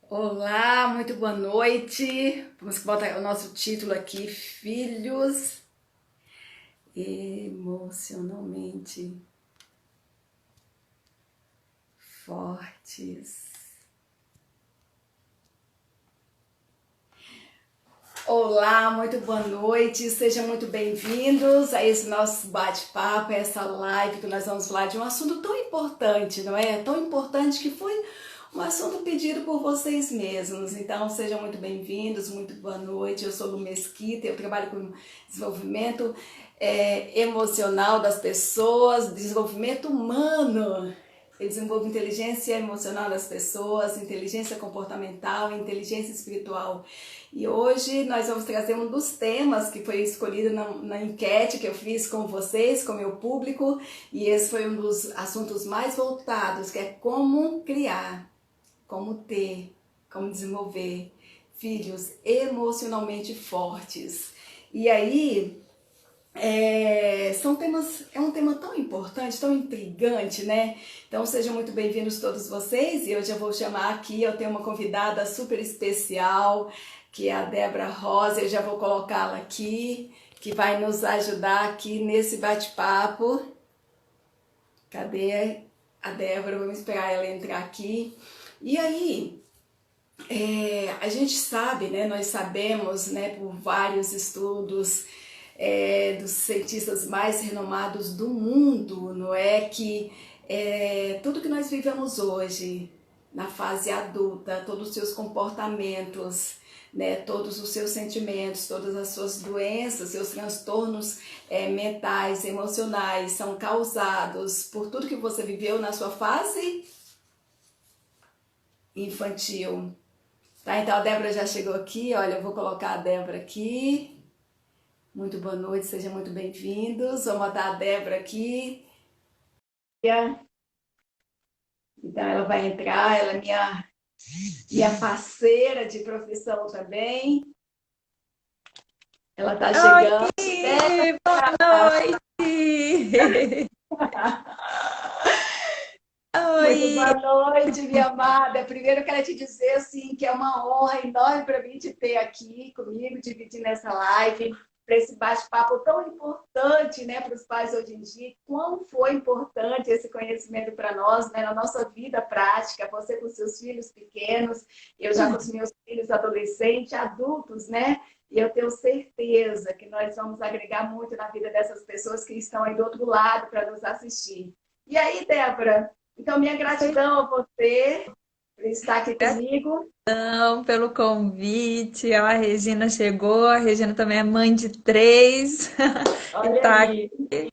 Olá, muito boa noite. Vamos botar o nosso título aqui: Filhos emocionalmente fortes. Olá, muito boa noite. Sejam muito bem-vindos a esse nosso bate-papo, a essa live que nós vamos falar de um assunto tão importante, não é? Tão importante que foi um assunto pedido por vocês mesmos. Então, sejam muito bem-vindos, muito boa noite. Eu sou Lu Mesquita, eu trabalho com desenvolvimento emocional das pessoas, desenvolvimento humano. Eu desenvolvo inteligência emocional das pessoas, inteligência comportamental, inteligência espiritual. E hoje nós vamos trazer um dos temas que foi escolhido na enquete que eu fiz com vocês, com o meu público, e esse foi um dos assuntos mais voltados, que é como criar, como ter, como desenvolver filhos emocionalmente fortes. E aí, é um tema tão importante, tão intrigante, né? Então sejam muito bem-vindos todos vocês. E hoje eu vou chamar aqui, eu tenho uma convidada super especial, que é a Débora Rosa. Eu já vou colocá-la aqui, que vai nos ajudar aqui nesse bate-papo. Cadê a Débora? Vamos esperar ela entrar aqui. E aí, a gente sabe, né, nós sabemos, né, por vários estudos dos cientistas mais renomados do mundo, não é, que tudo que nós vivemos hoje, na fase adulta, todos os seus comportamentos, né, todos os seus sentimentos, todas as suas doenças, seus transtornos mentais, emocionais, são causados por tudo que você viveu na sua fase infantil. Tá, então a Débora já chegou aqui, olha, eu vou colocar a Débora aqui. Muito boa noite, sejam muito bem-vindos. Vamos botar a Débora aqui. Então ela vai entrar, ela é minha parceira de profissão também. Ela está chegando. Oi, boa noite! Muito boa Oi! noite, minha amada. Primeiro eu quero te dizer assim que é uma honra enorme para mim te ter aqui comigo, dividindo essa live, para esse bate-papo tão importante, né, para os pais hoje em dia. Quão foi importante esse conhecimento para nós, né, na nossa vida prática, você com seus filhos pequenos, eu já com os meus filhos adolescentes, adultos, né? E eu tenho certeza que nós vamos agregar muito na vida dessas pessoas que estão aí do outro lado para nos assistir. E aí, Débora? Então, minha gratidão a você por estar aqui comigo. Gratidão pelo convite. A Regina chegou, a Regina também é mãe de três e Olha tá aqui. aí.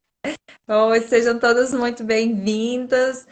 Oi, sejam todas muito bem-vindas.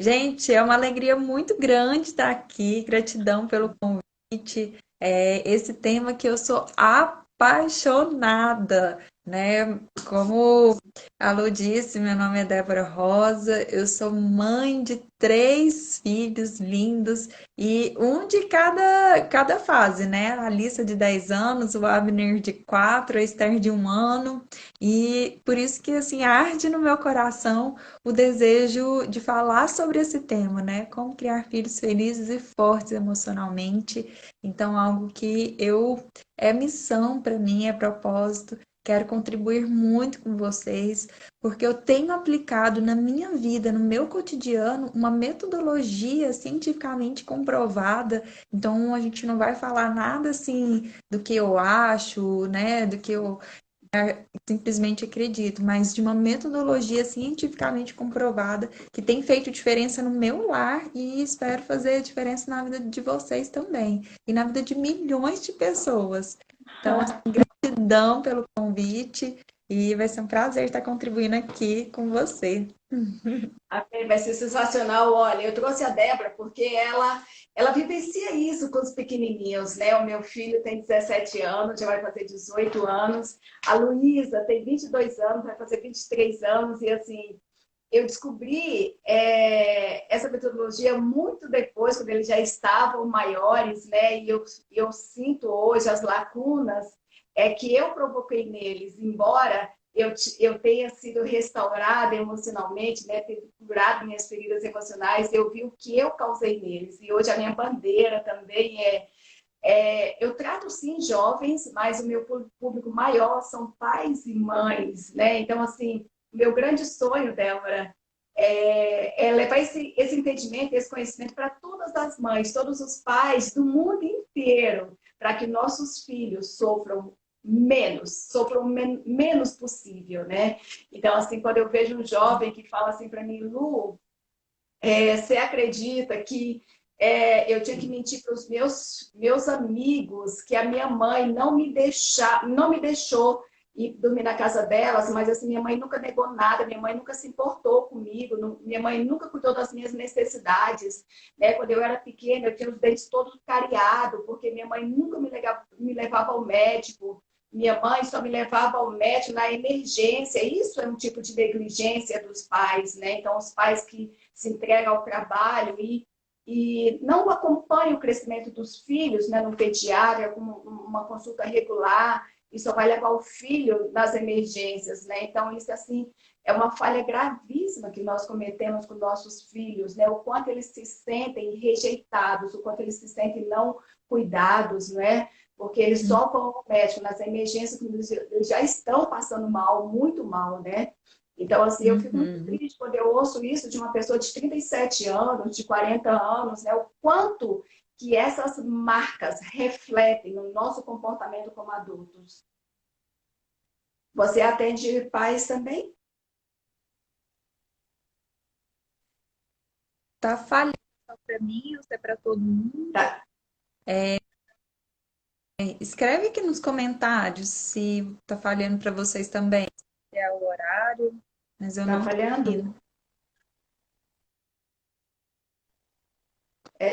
Gente, é uma alegria muito grande estar aqui. Gratidão pelo convite. Esse tema que eu sou apaixonada, né? Como a Lu disse, meu nome é Débora Rosa, eu sou mãe de três filhos lindos e um de cada fase, né? A Alissa de 10 anos, o Abner de 4, a Esther de 1 ano. E por isso que assim arde no meu coração o desejo de falar sobre esse tema, né? Como criar filhos felizes e fortes emocionalmente. Então, algo que eu é missão para mim, é propósito. Quero contribuir muito com vocês, porque eu tenho aplicado na minha vida, no meu cotidiano, uma metodologia cientificamente comprovada. Então, a gente não vai falar nada assim do que eu acho, né? Do que eu simplesmente acredito, mas de uma metodologia cientificamente comprovada que tem feito diferença no meu lar e espero fazer diferença na vida de vocês também e na vida de milhões de pessoas. Então, assim, gratidão pelo convite e vai ser um prazer estar contribuindo aqui com você. Vai ser sensacional. Olha, eu trouxe a Débora porque ela vivencia isso com os pequenininhos, né? O meu filho tem 17 anos, já vai fazer 18 anos. A Luísa tem 22 anos, vai fazer 23 anos. E assim, eu descobri essa metodologia muito depois, quando eles já estavam maiores, né? E eu sinto hoje as lacunas que eu provoquei neles, embora eu tenha sido restaurada emocionalmente, né, ter curado minhas feridas emocionais, eu vi o que eu causei neles. E hoje a minha bandeira também eu trato sim jovens, mas o meu público maior são pais e mães, né? Então, assim, o meu grande sonho, Débora, é levar esse entendimento, esse conhecimento para todas as mães, todos os pais do mundo inteiro, para que nossos filhos sofram menos possível, né? Então, assim, quando eu vejo um jovem que fala assim para mim, Lu, você acredita que eu tinha que mentir para os meus amigos que a minha mãe não me deixou ir dormir na casa delas, mas assim, minha mãe nunca negou nada, minha mãe nunca se importou comigo, minha mãe nunca cuidou das minhas necessidades. Né? Quando eu era pequena, eu tinha os dentes todos cariados, porque minha mãe nunca me levava ao médico. Minha mãe só me levava ao médico na emergência. Isso é um tipo de negligência dos pais, né? Então, os pais que se entregam ao trabalho e não acompanham o crescimento dos filhos, né, no pediatra, com uma consulta regular, e só vai levar o filho nas emergências, né? Então, isso, assim, é uma falha gravíssima que nós cometemos com nossos filhos, né? O quanto eles se sentem rejeitados, o quanto eles se sentem não cuidados, né? Porque eles só vão ao médico nas emergências quando eles já estão passando mal, muito mal, né? Então, assim, eu fico muito Uhum. triste quando eu ouço isso de uma pessoa de 37 anos, de 40 anos, né? O quanto que essas marcas refletem no nosso comportamento como adultos. Você atende pais também? Tá falhando para mim ou se é para todo mundo? Tá, Escreve aqui nos comentários se tá falhando para vocês também. Se é o horário, mas eu tá não tô falhando? ouvindo.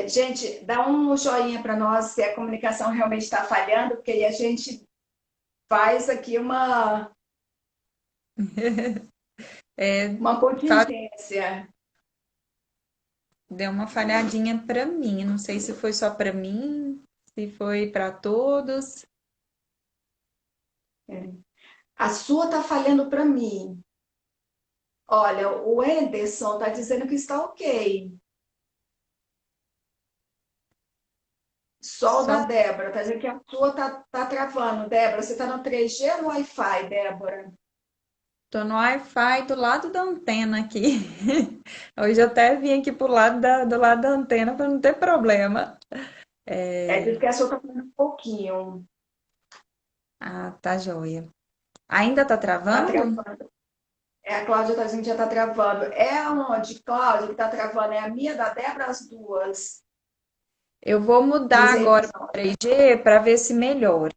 Gente, dá um joinha para nós se a comunicação realmente está falhando, porque aí a gente faz aqui É, uma fa- contingência. deu uma falhadinha para mim. Não sei se foi só para mim, se foi para todos. A sua tá falhando para mim. Olha, o Anderson tá dizendo que está ok. Só o da Só Débora, tá dizendo que a sua tá travando. Débora, você tá no 3G ou no Wi-Fi, Débora? tô no Wi-Fi do lado da antena aqui. Hoje eu até vim aqui do lado da antena para não ter problema. Diz que a sua tá falando um pouquinho. Ah, tá joia. Ainda tá Tá travando? travando. A Cláudia tá dizendo que já tá travando. É aonde, Cláudia, que tá travando? É a minha da Débora, as duas. Eu vou mudar Diz aí pra agora para nós. 3G para ver se melhora,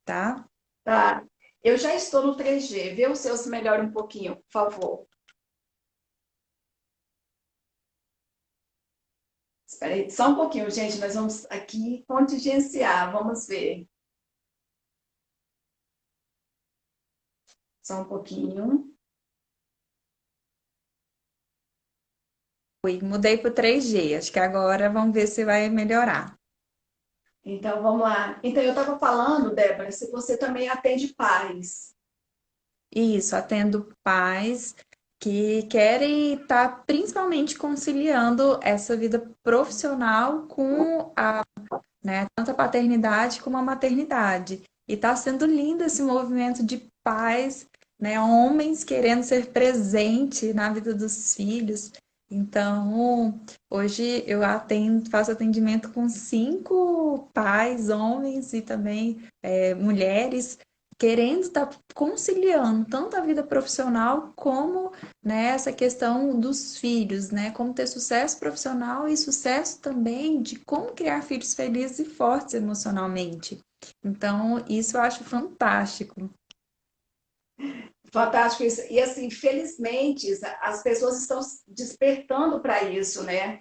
tá? Tá. Eu já estou no 3G. Vê o seu se melhora um pouquinho, por favor. Espera aí, só um pouquinho, gente. Nós vamos aqui contingenciar. Vamos ver. Só um pouquinho. Fui, mudei para 3G. Acho que agora vamos ver se vai melhorar. Então, vamos lá. Então, eu estava falando, Débora, se você também atende pais. Isso, atendo pais que querem estar principalmente conciliando essa vida profissional com a, né, tanto a paternidade como a maternidade. E está sendo lindo esse movimento de pais, né, homens querendo ser presente na vida dos filhos. Então, hoje eu atendo, faço atendimento com 5 pais, homens e também mulheres, querendo estar conciliando tanto a vida profissional como, né, essa questão dos filhos, né, como ter sucesso profissional e sucesso também de como criar filhos felizes e fortes emocionalmente. Então, isso eu acho fantástico. Fantástico isso. E assim, felizmente, as pessoas estão despertando para isso, né?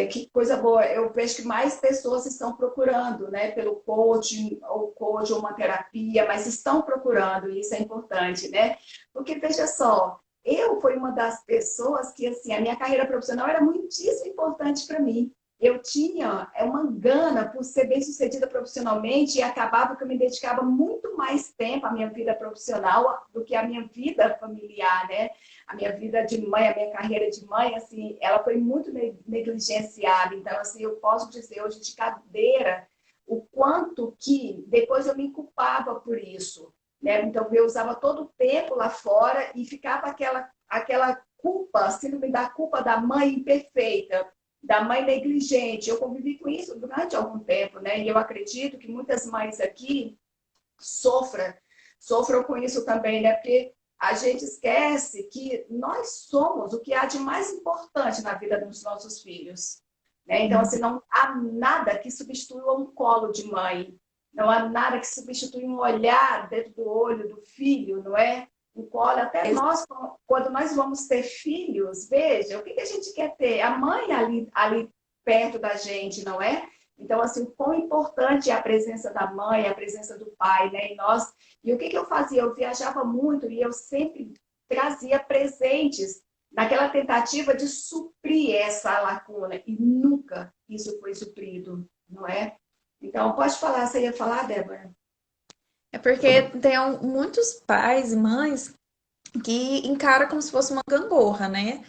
Que coisa boa. Eu vejo que mais pessoas estão procurando, né? Pelo coaching ou uma terapia, mas estão procurando, e isso é importante, né? Porque, veja só, eu fui uma das pessoas que, assim, a minha carreira profissional era muitíssimo importante para mim. eu tinha uma gana por ser bem-sucedida profissionalmente e acabava que eu me dedicava muito mais tempo à minha vida profissional do que à minha vida familiar, né? A minha vida de mãe, a minha carreira de mãe, assim, ela foi muito negligenciada. Então, assim, eu posso dizer hoje de cadeira o quanto que depois eu me culpava por isso, né? Então, eu usava todo o tempo lá fora e ficava aquela culpa, síndrome da culpa da mãe imperfeita, da mãe negligente. Eu convivi com isso durante algum tempo, né? E eu acredito que muitas mães aqui sofram, sofram com isso também, né? Porque a gente esquece que nós somos o que há de mais importante na vida dos nossos filhos. Né? Então, assim, não há nada que substitua um colo de mãe. Não há nada que substitua um olhar dentro do olho do filho, não é? Um colo, até nós, quando nós vamos ter filhos, veja, o que a gente quer ter? A mãe ali perto da gente, não é? Então, assim, o quão importante é a presença da mãe, a presença do pai, né? E o que eu fazia? Eu viajava muito e eu sempre trazia presentes naquela tentativa de suprir essa lacuna. E nunca isso foi suprido, não é? Então, pode falar, você ia falar, Débora? É porque tem muitos pais e mães que encara como se fosse uma gangorra, né?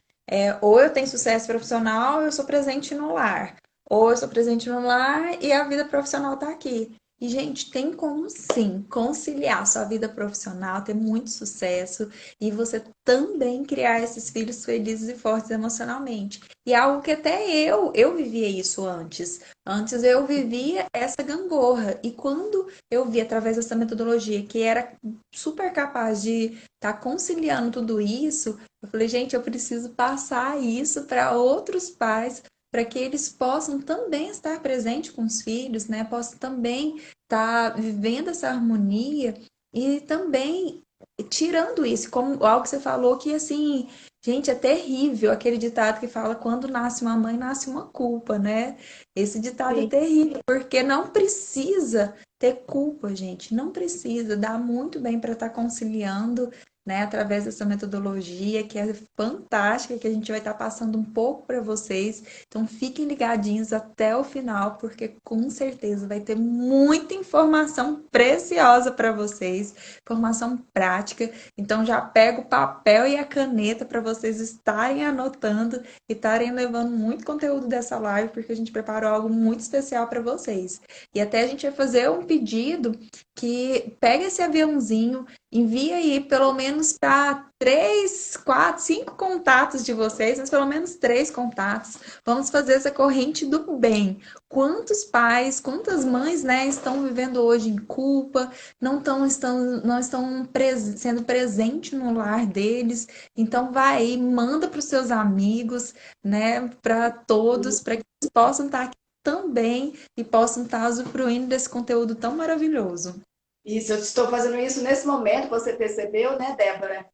Ou eu tenho sucesso profissional, eu sou presente no lar. Ou eu sou presente no lar e a vida profissional tá aqui. E, gente, tem como sim conciliar sua vida profissional, ter muito sucesso e você também criar esses filhos felizes e fortes emocionalmente. E é algo que até eu vivia isso antes. Antes eu vivia essa gangorra. E quando eu vi através dessa metodologia que era super capaz de tá conciliando tudo isso, eu falei, gente, eu preciso passar isso para outros pais, para que eles possam também estar presentes com os filhos, né? Possam também estar vivendo essa harmonia e também tirando isso, como algo que você falou que assim, gente, é terrível aquele ditado que fala quando nasce uma mãe, nasce uma culpa, né? Esse ditado é Sim. terrível, porque não precisa ter culpa, gente, não precisa, dá muito bem para estar conciliando, né, através dessa metodologia que é fantástica, que a gente vai estar passando um pouco para vocês. Então fiquem ligadinhos até o final, porque com certeza vai ter muita informação preciosa para vocês, informação prática. Então já pega o papel e a caneta para vocês estarem anotando e estarem levando muito conteúdo dessa live, porque a gente preparou algo muito especial para vocês. E até a gente vai fazer um pedido que pega esse aviãozinho, envia aí pelo menos para 3, 4, 5 contatos de vocês, mas pelo menos 3 contatos. Vamos fazer essa corrente do bem. Quantos pais, quantas mães, né, estão vivendo hoje em culpa, não estão sendo presente no lar deles. Então vai aí, manda para os seus amigos, né, para todos, para que eles possam estar aqui também e possam estar usufruindo desse conteúdo tão maravilhoso. Isso, eu estou fazendo isso nesse momento, você percebeu, né, Débora?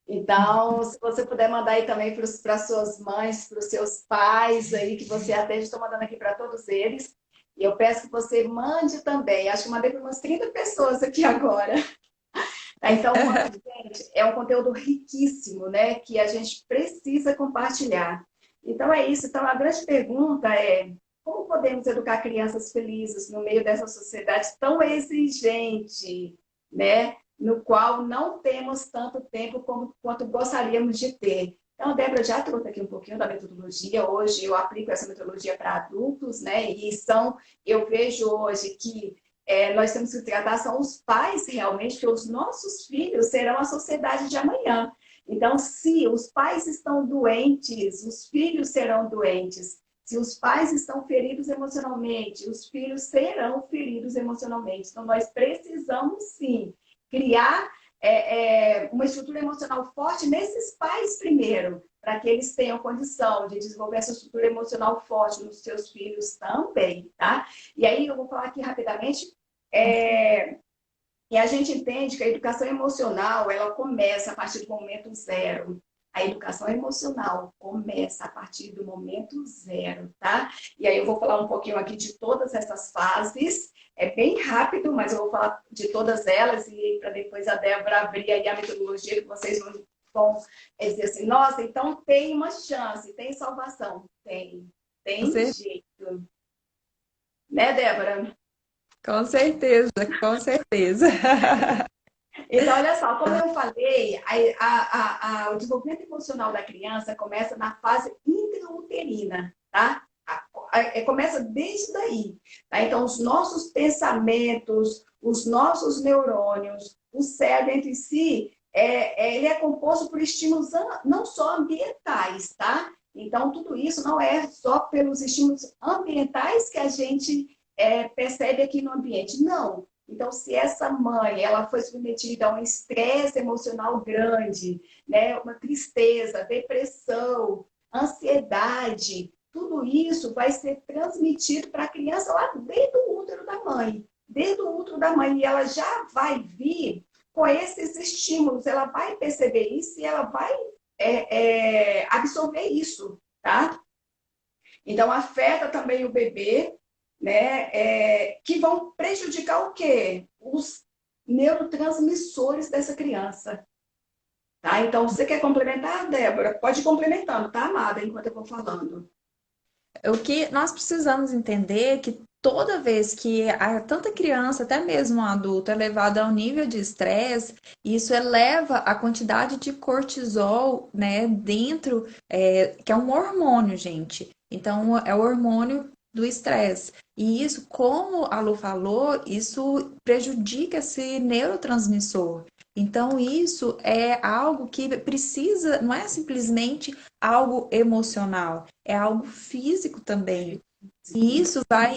Então, se você puder mandar aí também para suas mães, para os seus pais aí, que você atende, estou mandando aqui para todos eles. E eu peço que você mande também. Acho que mandei para umas 30 pessoas aqui agora. Tá? Então, mande, gente. É um conteúdo riquíssimo, né? Que a gente precisa compartilhar. Então, é isso. Então, a grande pergunta é: como podemos educar crianças felizes no meio dessa sociedade tão exigente, né? No qual não temos tanto tempo quanto gostaríamos de ter. Então, a Débora já trouxe aqui um pouquinho da metodologia. Hoje eu aplico essa metodologia para adultos, né? Eu vejo hoje que nós temos que tratar são os pais realmente, que os nossos filhos serão a sociedade de amanhã. Então, se os pais estão doentes, os filhos serão doentes. Se os pais estão feridos emocionalmente, os filhos serão feridos emocionalmente. Então, nós precisamos sim criar uma estrutura emocional forte nesses pais primeiro, para que eles tenham condição de desenvolver essa estrutura emocional forte nos seus filhos também, tá? E aí eu vou falar aqui rapidamente, e a gente entende que a educação emocional, ela começa a partir do momento zero. A educação emocional começa a partir do momento zero, tá? E aí eu vou falar um pouquinho aqui de todas essas fases. É bem rápido, mas eu vou falar de todas elas e para depois a Débora abrir aí a metodologia que vocês vão dizer assim, nossa, então tem uma chance, tem salvação. Tem. Com tem cer- jeito. Né, Débora? com certeza, com certeza. Então, olha só, como eu falei, o desenvolvimento emocional da criança começa na fase intrauterina, tá? Começa desde daí, tá? Então, os nossos pensamentos, os nossos neurônios, o cérebro entre si, ele é composto por estímulos não só ambientais, tá? Então, tudo isso não é só pelos estímulos ambientais que a gente percebe aqui no ambiente, não. Então, se essa mãe ela foi submetida a um estresse emocional grande, né, uma tristeza, depressão, ansiedade, tudo isso vai ser transmitido para a criança lá dentro do útero da mãe. Dentro do útero da mãe. E ela já vai vir com esses estímulos, ela vai perceber isso e ela vai absorver isso, tá? Então, afeta também o bebê, né, que vão prejudicar o quê? Os neurotransmissores dessa criança. Tá? Então, você quer complementar, Débora? Pode ir complementando, tá, amada, enquanto eu vou falando. O que nós precisamos entender é que toda vez que tanta criança, até mesmo um adulto, é levado a um nível de estresse, isso eleva a quantidade de cortisol, né, dentro, que é um hormônio, gente. Então, é o hormônio do estresse. E isso, como a Lu falou, isso prejudica esse neurotransmissor. Então, isso é algo que precisa, não é simplesmente algo emocional, é algo físico também. E isso vai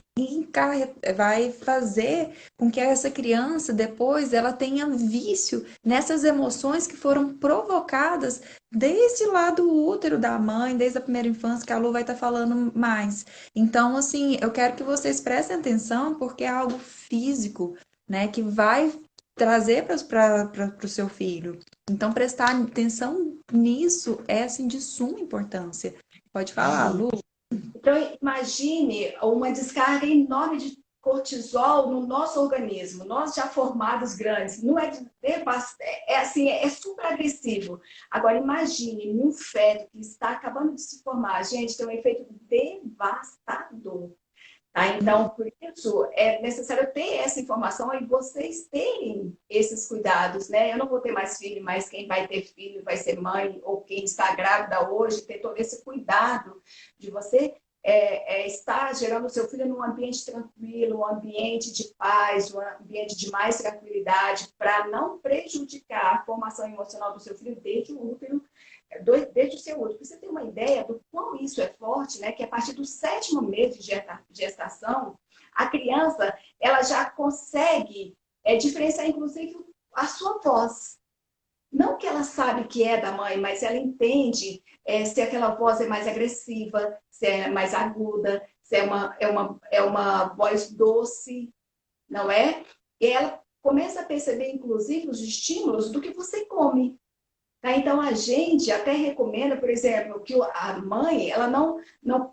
fazer com que essa criança depois ela tenha vício nessas emoções que foram provocadas desde lá do útero da mãe, desde a primeira infância, que a Lu vai estar falando mais. Então, assim, eu quero que vocês prestem atenção porque é algo físico, né, que vai trazer para o seu filho. Então, prestar atenção nisso é, assim, de suma importância. Pode falar, Lu? Então, imagine uma descarga enorme de cortisol no nosso organismo. Nós já formados grandes, não é assim, é super agressivo. Agora, imagine um feto que está acabando de se formar. Gente, tem um efeito devastador. Tá? Então, por isso, é necessário ter essa informação e vocês terem esses cuidados, né? Eu não vou ter mais filho, mas quem vai ter filho vai ser mãe, ou quem está grávida hoje, ter todo esse cuidado de você estar gerando o seu filho num ambiente tranquilo, um ambiente de paz, um ambiente de mais tranquilidade, para não prejudicar a formação emocional do seu filho desde o útero, desde o seu útero. Para você ter uma ideia do quão isso é forte, né? Que a partir do 7º mês de gestação, a criança ela já consegue diferenciar, inclusive, a sua voz. Não que ela sabe que é da mãe, mas ela entende se aquela voz é mais agressiva, se é mais aguda, se é uma voz doce, não é? E ela começa a perceber, inclusive, os estímulos do que você come. Tá? Então, a gente até recomenda, por exemplo, que a mãe ela não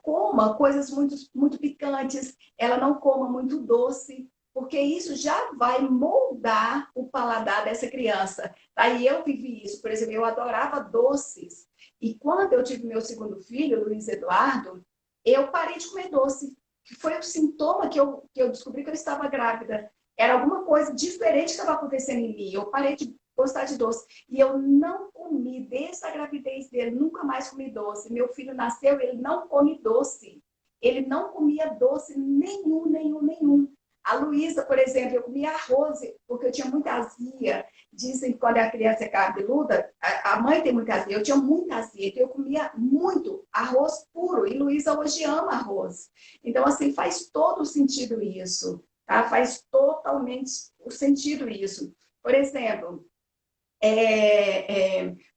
coma coisas muito, muito picantes, ela não coma muito doce, porque isso já vai moldar o paladar dessa criança. Aí eu vivi isso, por exemplo, eu adorava doces. E quando eu tive meu segundo filho, Luiz Eduardo, eu parei de comer doce, que foi o sintoma que eu descobri que eu estava grávida. Era alguma coisa diferente que estava acontecendo em mim. Eu parei de gostar de doce. E eu não comi, desde a gravidez dele, nunca mais comi doce. Meu filho nasceu, ele não come doce. Ele não comia doce nenhum, nenhum, nenhum. A Luísa, por exemplo, eu comia arroz, porque eu tinha muita azia. Dizem que quando a criança é cabeluda, a mãe tem muita azia. Eu tinha muita azia, então eu comia muito arroz puro. E Luísa hoje ama arroz. Então, assim, faz todo o sentido isso. Tá? Faz totalmente o sentido isso. Por exemplo,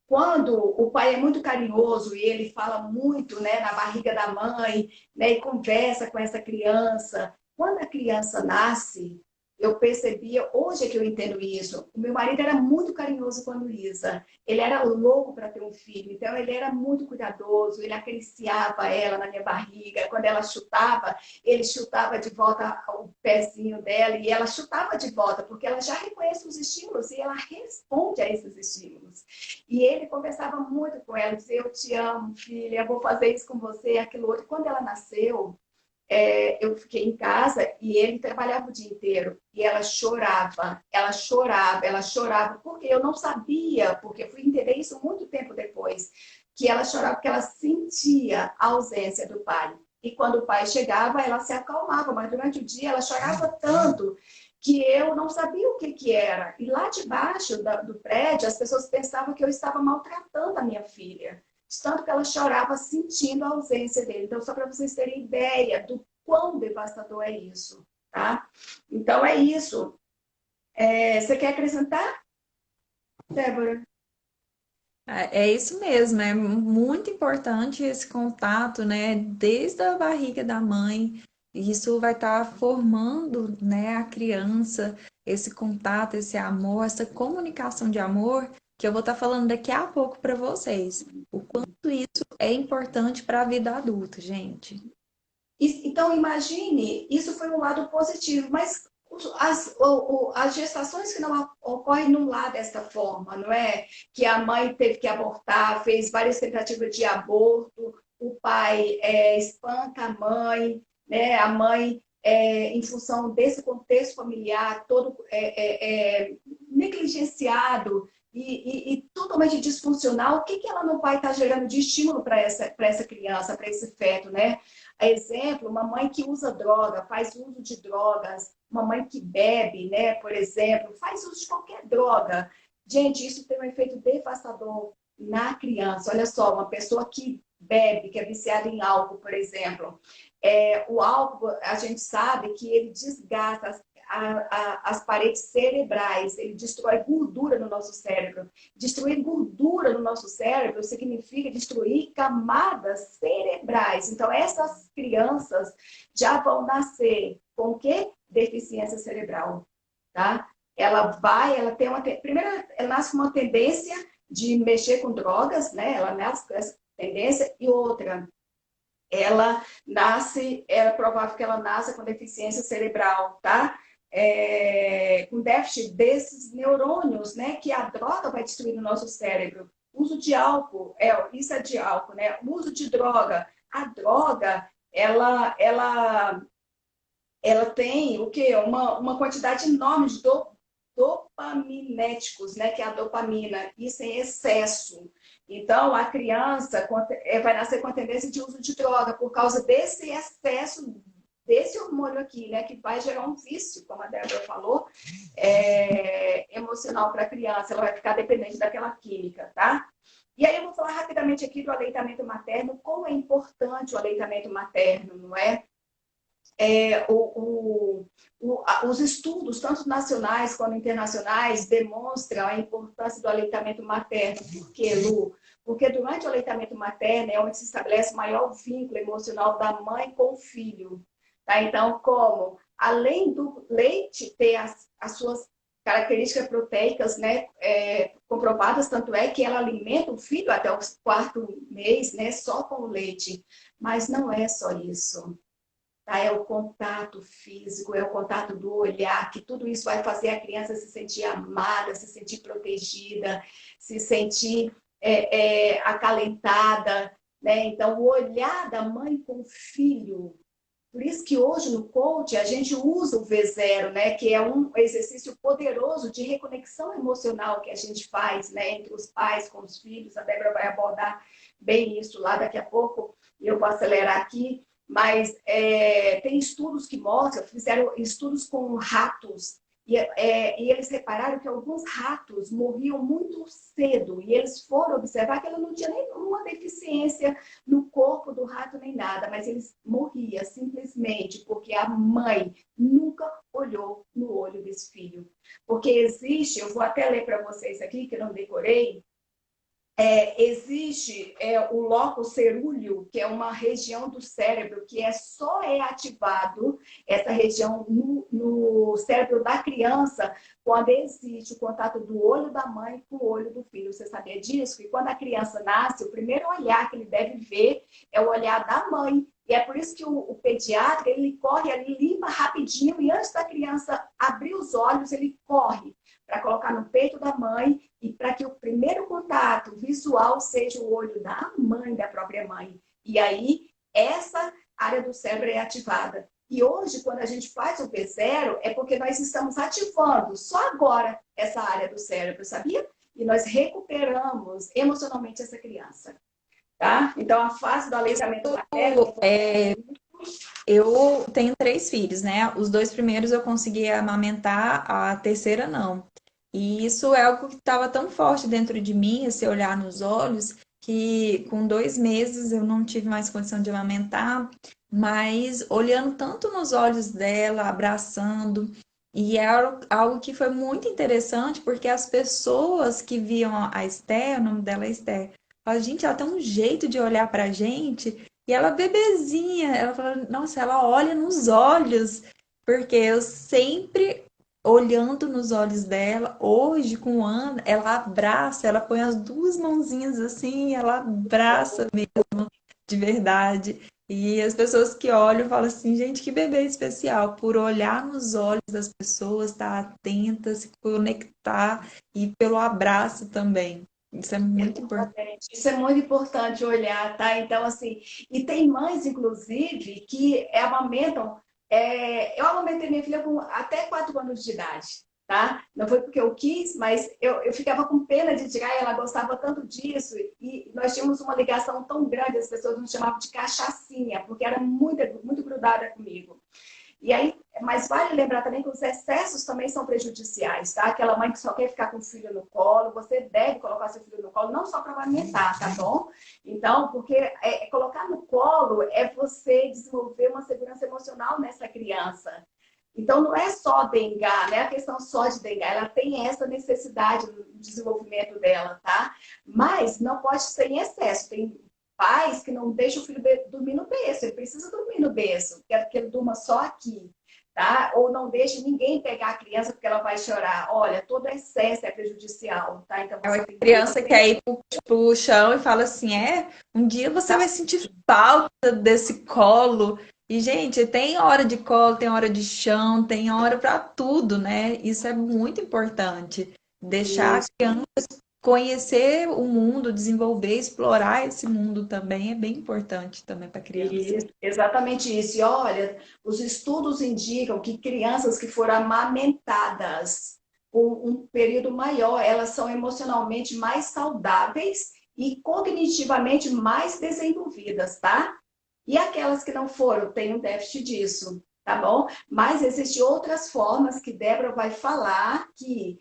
quando o pai é muito carinhoso e ele fala muito, né, na barriga da mãe, né, e conversa com essa criança, quando a criança nasce, eu percebia, hoje é que eu entendo isso, o meu marido era muito carinhoso com a Luísa, ele era louco para ter um filho, então ele era muito cuidadoso, ele acariciava ela na minha barriga, quando ela chutava, ele chutava de volta o pezinho dela e ela chutava de volta, porque ela já reconhece os estímulos e ela responde a esses estímulos. E ele conversava muito com ela, dizia, eu te amo, filha, eu vou fazer isso com você, aquilo outro. Quando ela nasceu, eu fiquei em casa e ele trabalhava o dia inteiro. E ela chorava, ela chorava, ela chorava, porque eu não sabia, porque eu fui entender isso muito tempo depois, que ela chorava porque ela sentia a ausência do pai. E quando o pai chegava, ela se acalmava, mas durante o dia ela chorava tanto que eu não sabia o que que era. E lá debaixo do prédio, as pessoas pensavam que eu estava maltratando a minha filha. De tanto que ela chorava sentindo a ausência dele. Então, só para vocês terem ideia do quão devastador é isso, tá? Então, é isso. Você quer acrescentar, Débora? É isso mesmo, é muito importante esse contato, né, desde a barriga da mãe. Isso vai estar formando, né, a criança, esse contato, esse amor, essa comunicação de amor, que eu vou estar falando daqui a pouco para vocês. O quanto isso é importante para a vida adulta, gente. Então, imagine, isso foi um lado positivo, mas as gestações que não ocorrem não lá desta forma, não é? Que a mãe teve que abortar, fez várias tentativas de aborto, o pai espanca a mãe, né? A mãe, em função desse contexto familiar, todo negligenciado e totalmente disfuncional, o que, que ela não vai estar gerando de estímulo para essa criança, para esse feto, né? Exemplo, uma mãe que usa droga, faz uso de drogas, uma mãe que bebe, né, por exemplo, faz uso de qualquer droga. Gente, isso tem um efeito devastador na criança. Olha só, uma pessoa que bebe, que é viciada em álcool, por exemplo. O álcool, a gente sabe que ele desgasta as paredes cerebrais, ele destrói gordura no nosso cérebro. Destruir gordura no nosso cérebro significa destruir camadas cerebrais. Então, essas crianças já vão nascer com o quê? Deficiência cerebral, tá? Ela tem primeiro, ela nasce com uma tendência de mexer com drogas, né? Ela nasce com essa tendência, e outra, é provável que ela nasça com deficiência cerebral, tá? Com déficit desses neurônios, né? Que a droga vai destruir no nosso cérebro. Uso de álcool, isso é de álcool, né? O uso de droga. A droga, ela tem o quê? Uma quantidade enorme de dopaminéticos, né? Que é a dopamina. Isso em excesso. Então, a criança vai nascer com a tendência de uso de droga por causa desse excesso desse hormônio aqui, né? Que vai gerar um vício, como a Débora falou, emocional para a criança. Ela vai ficar dependente daquela química, tá? E aí eu vou falar rapidamente aqui do aleitamento materno, como é importante o aleitamento materno, não é? Os estudos, tanto nacionais quanto internacionais, demonstram a importância do aleitamento materno. Por quê, Lu? Porque durante o aleitamento materno é onde se estabelece o maior vínculo emocional da mãe com o filho. Tá? Então, como? Além do leite ter as suas características proteicas, né, comprovadas, tanto é que ela alimenta o filho até o quarto mês, né, só com o leite. Mas não é só isso. Tá? É o contato físico, é o contato do olhar, que tudo isso vai fazer a criança se sentir amada, se sentir protegida, se sentir acalentada, né? Então, o olhar da mãe com o filho. Por isso que hoje no coach a gente usa o V0, né? Que é um exercício poderoso de reconexão emocional que a gente faz, né? Entre os pais com os filhos. A Débora vai abordar bem isso lá daqui a pouco. Eu vou acelerar aqui. Mas tem estudos que mostram, fizeram estudos com ratos, e eles repararam que alguns ratos morriam muito cedo, e eles foram observar que ela não tinha nenhuma deficiência no corpo do rato nem nada, mas eles morriam simplesmente porque a mãe nunca olhou no olho desse filho. Porque existe, eu vou até ler para vocês aqui, que eu não decorei, Existe o lóculo cerúleo, que é uma região do cérebro que só é ativado, essa região no cérebro da criança, quando existe o contato do olho da mãe com o olho do filho. Você sabia disso? Que quando a criança nasce, o primeiro olhar que ele deve ver é o olhar da mãe. E é por isso que o pediatra, ele corre ali, limpa rapidinho, e antes da criança abrir os olhos, ele corre para colocar no peito da mãe e para que o primeiro contato visual seja o olho da mãe, da própria mãe. E aí, essa área do cérebro é ativada. E hoje, quando a gente faz o P0, é porque nós estamos ativando só agora essa área do cérebro, sabia? E nós recuperamos emocionalmente essa criança, tá? Então, a fase do aleitamento materno É, eu tenho três filhos, né? Os dois primeiros eu consegui amamentar, a terceira não. E isso é algo que estava tão forte dentro de mim, esse olhar nos olhos, que com 2 meses eu não tive mais condição de amamentar, mas olhando tanto nos olhos dela, abraçando, e é algo que foi muito interessante, porque as pessoas que viam a Esther, o nome dela é Esther, falaram, gente, ela tem um jeito de olhar pra gente e ela bebezinha, ela fala, nossa, ela olha nos olhos, porque eu sempre olhando nos olhos dela, hoje com Ana, ela abraça, ela põe as duas mãozinhas assim, ela abraça de verdade. E as pessoas que olham falam assim, gente, que bebê especial, por olhar nos olhos das pessoas, estar atenta, se conectar e pelo abraço também. Isso é muito importante. Exatamente. Isso é muito importante olhar, tá? Então, assim, e tem mães, inclusive, que amamentam. Eu amamentei minha filha com até 4 anos de idade, tá? Não foi porque eu quis, mas eu ficava com pena de tirar, ela gostava tanto disso, e nós tínhamos uma ligação tão grande, as pessoas nos chamavam de cachaçinha, porque era muito, muito grudada comigo. E aí, mas vale lembrar também que os excessos também são prejudiciais, tá? Aquela mãe que só quer ficar com o filho no colo, você deve colocar seu filho no colo, não só para amamentar, tá bom? Então, porque colocar no colo é você desenvolver uma segurança emocional nessa criança. Então, não é só dengar, não é a questão só de dengar, ela tem essa necessidade no desenvolvimento dela, tá? Mas não pode ser em excesso. Tem pais que não deixam o filho dormir no berço, ele precisa dormir no berço, quer que ele durma só aqui, tá? Ou não deixe ninguém pegar a criança porque ela vai chorar. Olha, todo excesso é prejudicial, tá? Então É você uma tem que ter uma criança que quer ir pro chão e fala assim: um dia você vai sentir falta desse colo. E, gente, tem hora de colo, tem hora de chão, tem hora para tudo, né? Isso é muito importante. Deixar a isso. criança conhecer o mundo, desenvolver, explorar esse mundo também é bem importante também para a criança. Isso, exatamente isso. E olha, os estudos indicam que crianças que foram amamentadas por um período maior, elas são emocionalmente mais saudáveis e cognitivamente mais desenvolvidas, tá? E aquelas que não foram, têm um déficit disso, tá bom? Mas existem outras formas que Débora vai falar que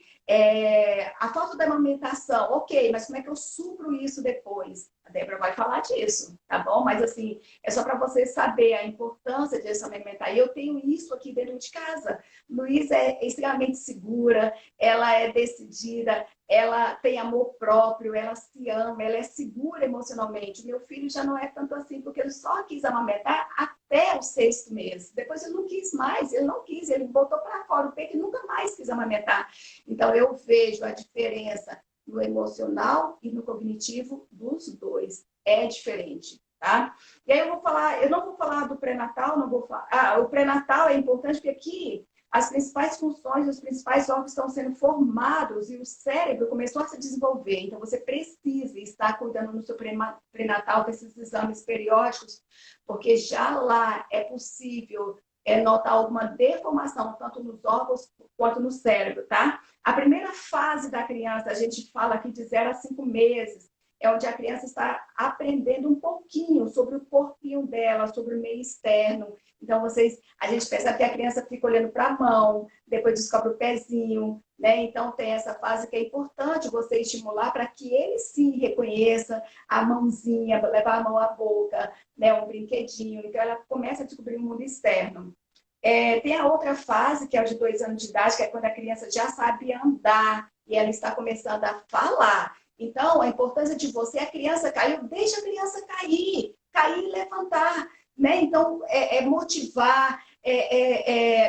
a falta da amamentação, ok, mas como é que eu supro isso depois? A Débora vai falar disso, tá bom? Mas assim, é só para você saber a importância de se amamentar. E eu tenho isso aqui dentro de casa. Luísa é extremamente segura, ela é decidida, ela tem amor próprio, ela se ama, ela é segura emocionalmente. Meu filho já não é tanto assim, porque ele só quis amamentar até o 6º mês. Depois ele não quis mais, ele não quis, ele botou para fora o peito e nunca mais quis amamentar. Então eu vejo a diferença no emocional e no cognitivo dos dois. É diferente, tá? E aí eu não vou falar do pré-natal, não vou falar. O pré-natal é importante porque aqui as principais funções, os principais órgãos estão sendo formados e o cérebro começou a se desenvolver. Então, você precisa estar cuidando no seu pré-natal desses exames periódicos, porque já lá é possível notar alguma deformação, tanto nos órgãos quanto no cérebro, tá? A primeira fase da criança, a gente fala aqui de 0 a 5 meses, é onde a criança está aprendendo um pouquinho sobre o corpinho dela, sobre o meio externo. Então, a gente percebe que a criança fica olhando para a mão, depois descobre o pezinho, né? Então, tem essa fase que é importante você estimular para que ele se reconheça, a mãozinha, levar a mão à boca, né? Um brinquedinho. Então, ela começa a descobrir o mundo externo. Tem a outra fase, que é o de 2 anos de idade, que é quando a criança já sabe andar e ela está começando a falar. Então, a importância de você, a criança caiu, deixa a criança cair e levantar, né? Então, motivar,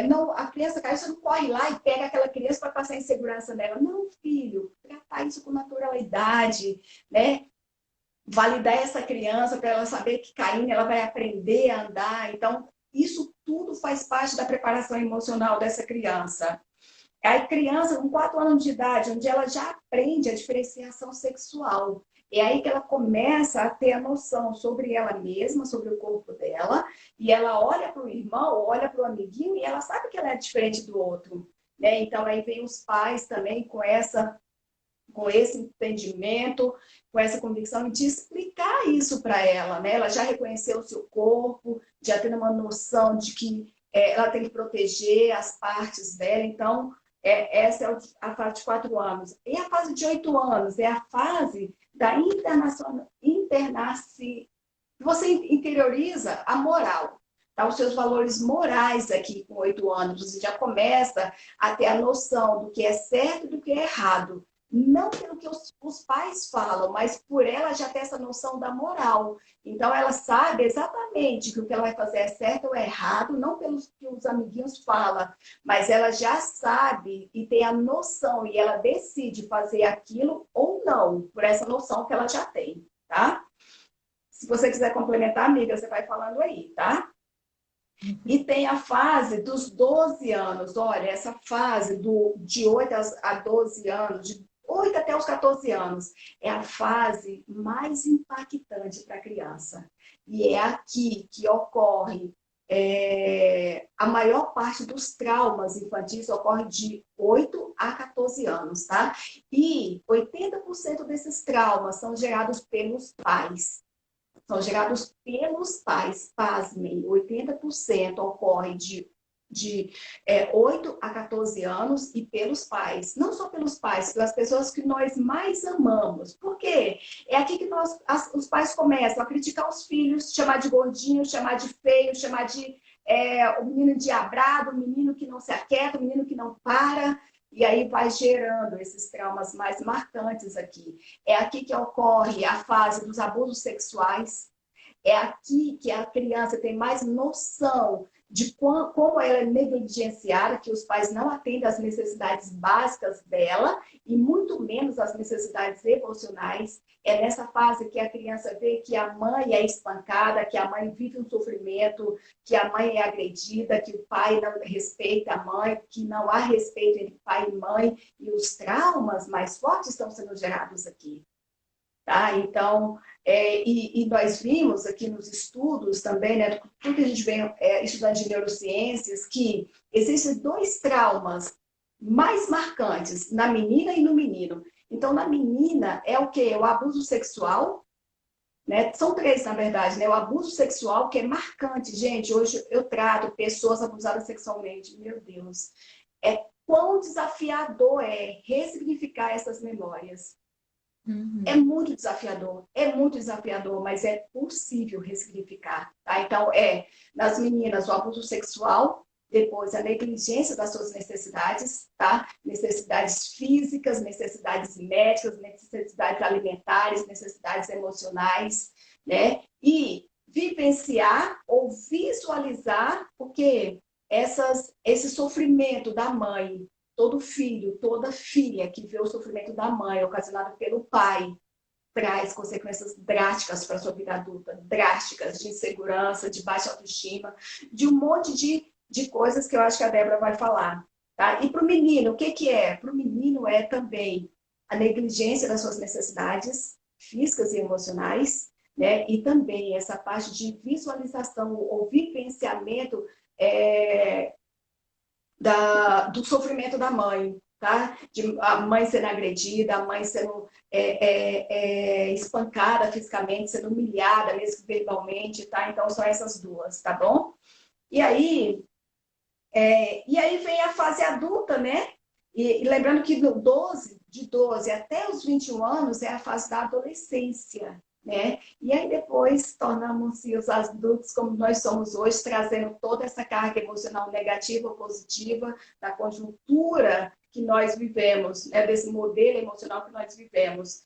não, a criança caiu, você não corre lá e pega aquela criança para passar insegurança nela. Não, filho, tratar isso com naturalidade, né? Validar essa criança para ela saber que caindo ela vai aprender a andar. Então, isso tudo faz parte da preparação emocional dessa criança. A criança com 4 anos de idade, onde ela já aprende a diferenciação sexual. É aí que ela começa a ter a noção sobre ela mesma, sobre o corpo dela, e ela olha para o irmão, olha para o amiguinho, e ela sabe que ela é diferente do outro. Né? Então, aí vem os pais também com esse entendimento, com essa convicção de explicar isso para ela, né? Ela já reconheceu o seu corpo, já tem uma noção de que ela tem que proteger as partes dela. Então, essa é a fase de 4 anos. E a fase de 8 anos é a fase da você interioriza a moral. Tá? Os seus valores morais aqui com 8 anos. Você já começa a ter a noção do que é certo e do que é errado. Não pelo que os pais falam, mas por ela já ter essa noção da moral. Então, ela sabe exatamente que o que ela vai fazer é certo ou é errado, não pelo que os amiguinhos falam, mas ela já sabe e tem a noção, e ela decide fazer aquilo ou não, por essa noção que ela já tem, tá? Se você quiser complementar, amiga, você vai falando aí, tá? E tem a fase dos 12 anos. Olha, essa fase de 8 a 12 anos, de 8 até os 14 anos, é a fase mais impactante para a criança. E é aqui que ocorre a maior parte dos traumas infantis ocorre de 8 a 14 anos, tá? E 80% desses traumas são gerados pelos pais. São gerados pelos pais, pasmem, 80% ocorre de 8 a 14 anos e pelos pais. Não só pelos pais, pelas pessoas que nós mais amamos. Por quê? É aqui que os pais começam a criticar os filhos, chamar de gordinho, chamar de feio, chamar de o menino diabrado, o menino que não se aquieta, o menino que não para. E aí vai gerando esses traumas mais marcantes aqui. É aqui que ocorre a fase dos abusos sexuais. É aqui que a criança tem mais noção de como ela é negligenciada, que os pais não atendem às necessidades básicas dela e muito menos às necessidades emocionais. É nessa fase que a criança vê que a mãe é espancada, que a mãe vive um sofrimento, que a mãe é agredida, que o pai não respeita a mãe, que não há respeito entre pai e mãe, e os traumas mais fortes estão sendo gerados aqui. Tá? Então, e nós vimos aqui nos estudos também, né, tudo que a gente vem estudando de neurociências, que existem 2 traumas mais marcantes na menina e no menino. Então, na menina é o quê? O abuso sexual, né? São 3, na verdade, né? O abuso sexual, que é marcante. Gente, hoje eu trato pessoas abusadas sexualmente. Meu Deus. Quão desafiador é ressignificar essas memórias. É muito desafiador, mas é possível ressignificar, tá? Então, nas meninas, o abuso sexual, depois a negligência das suas necessidades, tá? Necessidades físicas, necessidades médicas, necessidades alimentares, necessidades emocionais, né? E vivenciar ou visualizar o quê? Esse sofrimento da mãe, todo filho, toda filha que vê o sofrimento da mãe ocasionado pelo pai traz consequências drásticas para a sua vida adulta, drásticas, de insegurança, de baixa autoestima, de um monte de coisas que eu acho que a Débora vai falar. Tá? E para o menino, o que, que é? Para o menino é também a negligência das suas necessidades físicas e emocionais, né? E também essa parte de visualização ou vivenciamento do sofrimento da mãe, tá? De a mãe sendo agredida, a mãe sendo espancada fisicamente, sendo humilhada, mesmo verbalmente, tá? Então, são essas 2, tá bom? E aí vem a fase adulta, né? E lembrando que de 12 até os 21 anos é a fase da adolescência, né? E aí depois tornamos-se os adultos como nós somos hoje, trazendo toda essa carga emocional negativa ou positiva da conjuntura que nós vivemos, né? Desse modelo emocional que nós vivemos.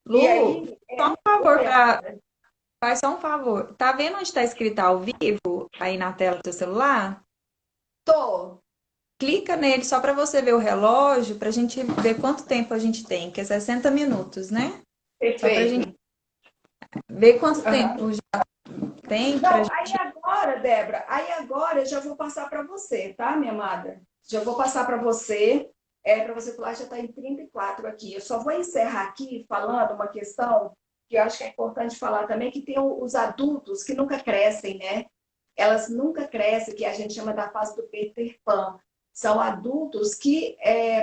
E Lu, aí, só um favor oi, para faz só um favor. Tá vendo onde está escrito ao vivo aí na tela do teu celular? tô, Clica nele só para você ver o relógio, para a gente ver quanto tempo a gente tem, que é 60 minutos, né? Só para a gente perfeito. ver quanto Aham. tempo já tem para Não, aí gente. agora, Débora, aí agora eu já vou passar para você, tá, minha amada? Já vou passar para você, para você falar, já está em 34 aqui. Eu só vou encerrar aqui falando uma questão que eu acho que é importante falar também, que tem os adultos que nunca crescem, né? Elas nunca crescem, que a gente chama da fase do Peter Pan. São adultos que,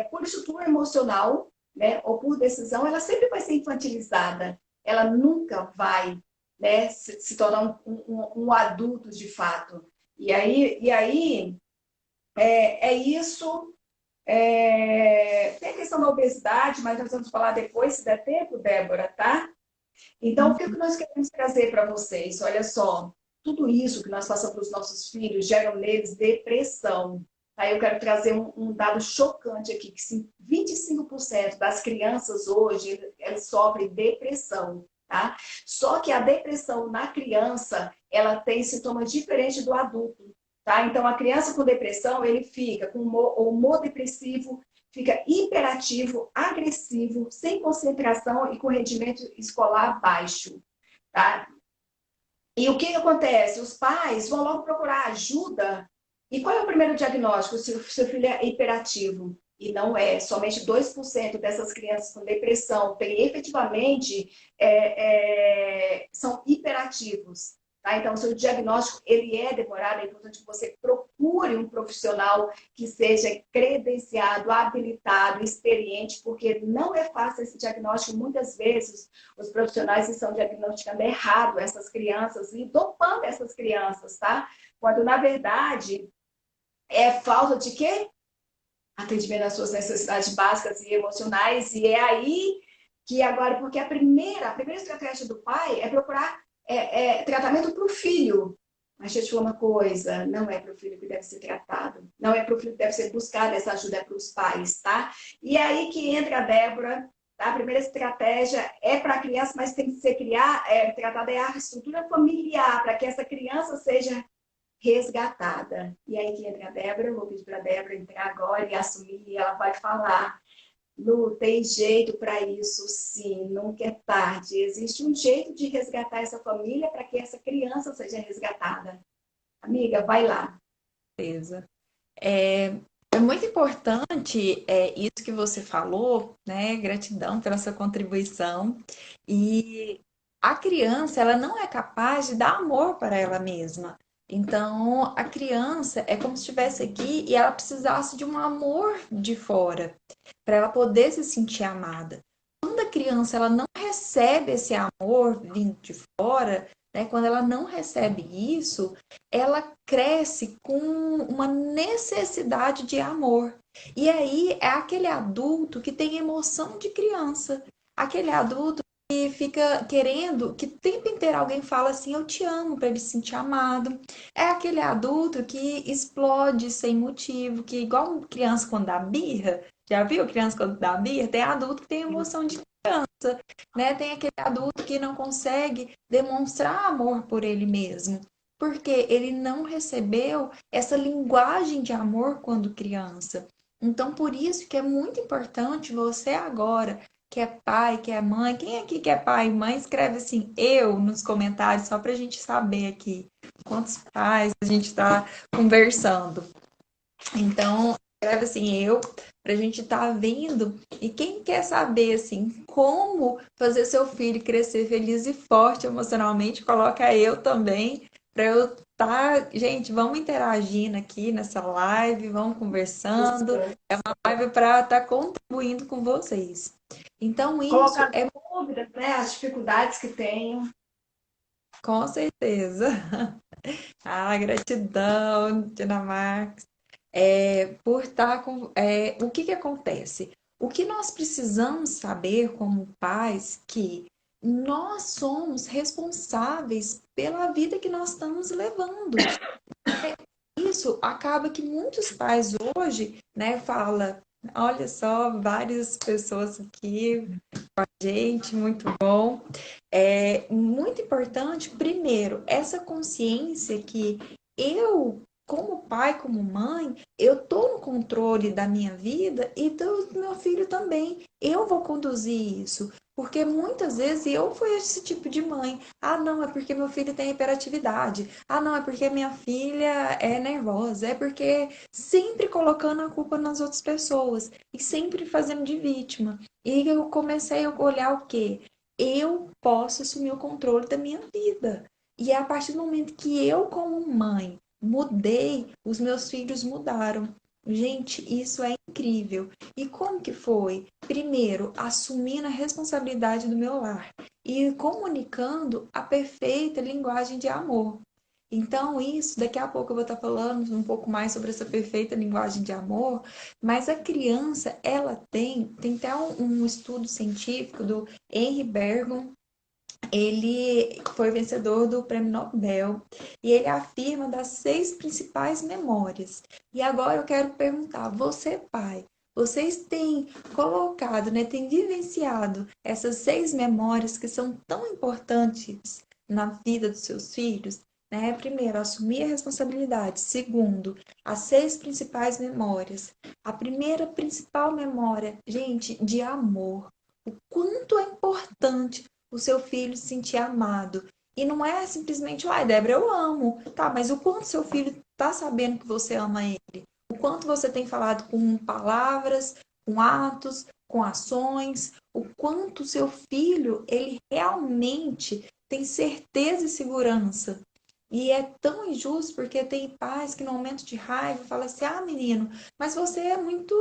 por estrutura emocional, né, ou por decisão, ela sempre vai ser infantilizada. Ela nunca vai, né, se tornar um adulto de fato. E aí é isso. Tem a questão da obesidade, mas nós vamos falar depois, se der tempo, Débora, tá? Então, o que nós queremos trazer para vocês? Olha só, tudo isso que nós passamos para os nossos filhos gera neles depressão. Aí eu quero trazer um dado chocante aqui, que 25% das crianças hoje elas sofrem depressão, tá? Só que a depressão na criança, ela tem sintomas diferentes do adulto, tá? Então, a criança com depressão, ele fica com humor depressivo, fica hiperativo, agressivo, sem concentração e com rendimento escolar baixo, tá? E o que acontece? Os pais vão logo procurar ajuda. E qual é o primeiro diagnóstico? Se o seu filho é hiperativo. E não é. Somente 2% dessas crianças com depressão têm efetivamente são hiperativos. Tá? Então, o seu diagnóstico ele é demorado, é importante que você procure um profissional que seja credenciado, habilitado, experiente, porque não é fácil esse diagnóstico. Muitas vezes os profissionais estão diagnosticando errado essas crianças e dopando essas crianças, tá? Quando, na verdade, é falta de quê? Atendimento às suas necessidades básicas e emocionais. E é aí que agora, porque a primeira estratégia do pai é procurar tratamento para o filho. Mas deixa eu te falar uma coisa, não é para o filho que deve ser tratado, não é para o filho que deve ser buscado essa ajuda, é para os pais, tá? E aí que entra a Débora, tá? A primeira estratégia é para a criança, mas tem que ser tratada é a estrutura familiar, para que essa criança seja resgatada. E aí que entra a Débora, eu vou pedir para a Débora entrar agora e assumir, e ela vai falar. Lu, tem jeito para isso, sim, nunca é tarde. Existe um jeito de resgatar essa família para que essa criança seja resgatada. Amiga, vai lá. Certeza. É muito importante isso que você falou, né? Gratidão pela sua contribuição. E a criança, ela não é capaz de dar amor para ela mesma. Então, a criança é como se estivesse aqui e ela precisasse de um amor de fora para ela poder se sentir amada. Quando a criança ela não recebe esse amor vindo de fora, né? Quando ela não recebe isso, ela cresce com uma necessidade de amor. E aí é aquele adulto que tem emoção de criança, aquele adulto que fica querendo que o tempo inteiro alguém fala assim, eu te amo, para ele se sentir amado. É aquele adulto que explode sem motivo, que igual criança quando dá birra, já viu criança quando dá birra? Tem adulto que tem emoção de criança, né? Tem aquele adulto que não consegue demonstrar amor por ele mesmo porque ele não recebeu essa linguagem de amor quando criança. Então, por isso que é muito importante você agora, que é pai, que é mãe, quem aqui que é pai e mãe, escreve assim, eu nos comentários, só para a gente saber aqui quantos pais a gente está conversando. Então, escreve assim, eu, para a gente estar vendo. E quem quer saber, assim, como fazer seu filho crescer feliz e forte emocionalmente, coloca eu também, para eu estar. Gente, vamos interagindo aqui nessa live, vamos conversando. É uma live para estar contribuindo com vocês. Então, isso Colocar é dúvidas, né? As dificuldades que tenho. com certeza. Ah, gratidão, Dinamarca. Por estar com. O que que acontece? O que nós precisamos saber como pais que nós somos responsáveis pela vida que nós estamos levando. Isso acaba que muitos pais hoje, né, fala, Olha só, várias pessoas aqui, gente, muito bom. É muito importante, primeiro, essa consciência que eu, como pai, como mãe, eu tô no controle da minha vida e do meu filho também. Eu vou conduzir isso. Porque muitas vezes eu fui esse tipo de mãe. Ah, não, é porque meu filho tem hiperatividade. Ah, não, é porque minha filha é nervosa. É porque sempre colocando a culpa nas outras pessoas e sempre fazendo de vítima. E eu comecei a olhar o quê? Eu posso assumir o controle da minha vida. E é a partir do momento que eu, como mãe, mudei, os meus filhos mudaram. Gente, isso é incrível. E como que foi? Primeiro, assumindo a responsabilidade do meu lar e comunicando a perfeita linguagem de amor. Então, isso, daqui a pouco eu vou estar falando um pouco mais sobre essa perfeita linguagem de amor, mas a criança, ela tem até um estudo científico do Henry Bergson, ele foi vencedor do Prêmio Nobel e ele afirma das 6 principais memórias. E agora eu quero perguntar, você pai, vocês têm colocado, né, têm vivenciado essas 6 memórias que são tão importantes na vida dos seus filhos? Né? Primeiro, assumir a responsabilidade. Segundo, as 6 principais memórias. A primeira principal memória, gente, de amor. O quanto é importante o seu filho se sentir amado. E não é simplesmente, ai, Débora, eu amo. Tá, mas o quanto seu filho tá sabendo que você ama ele? O quanto você tem falado com palavras, com atos, com ações? O quanto seu filho, ele realmente tem certeza e segurança. E é tão injusto porque tem pais que no momento de raiva falam assim: "Ah, menino, mas você é muito,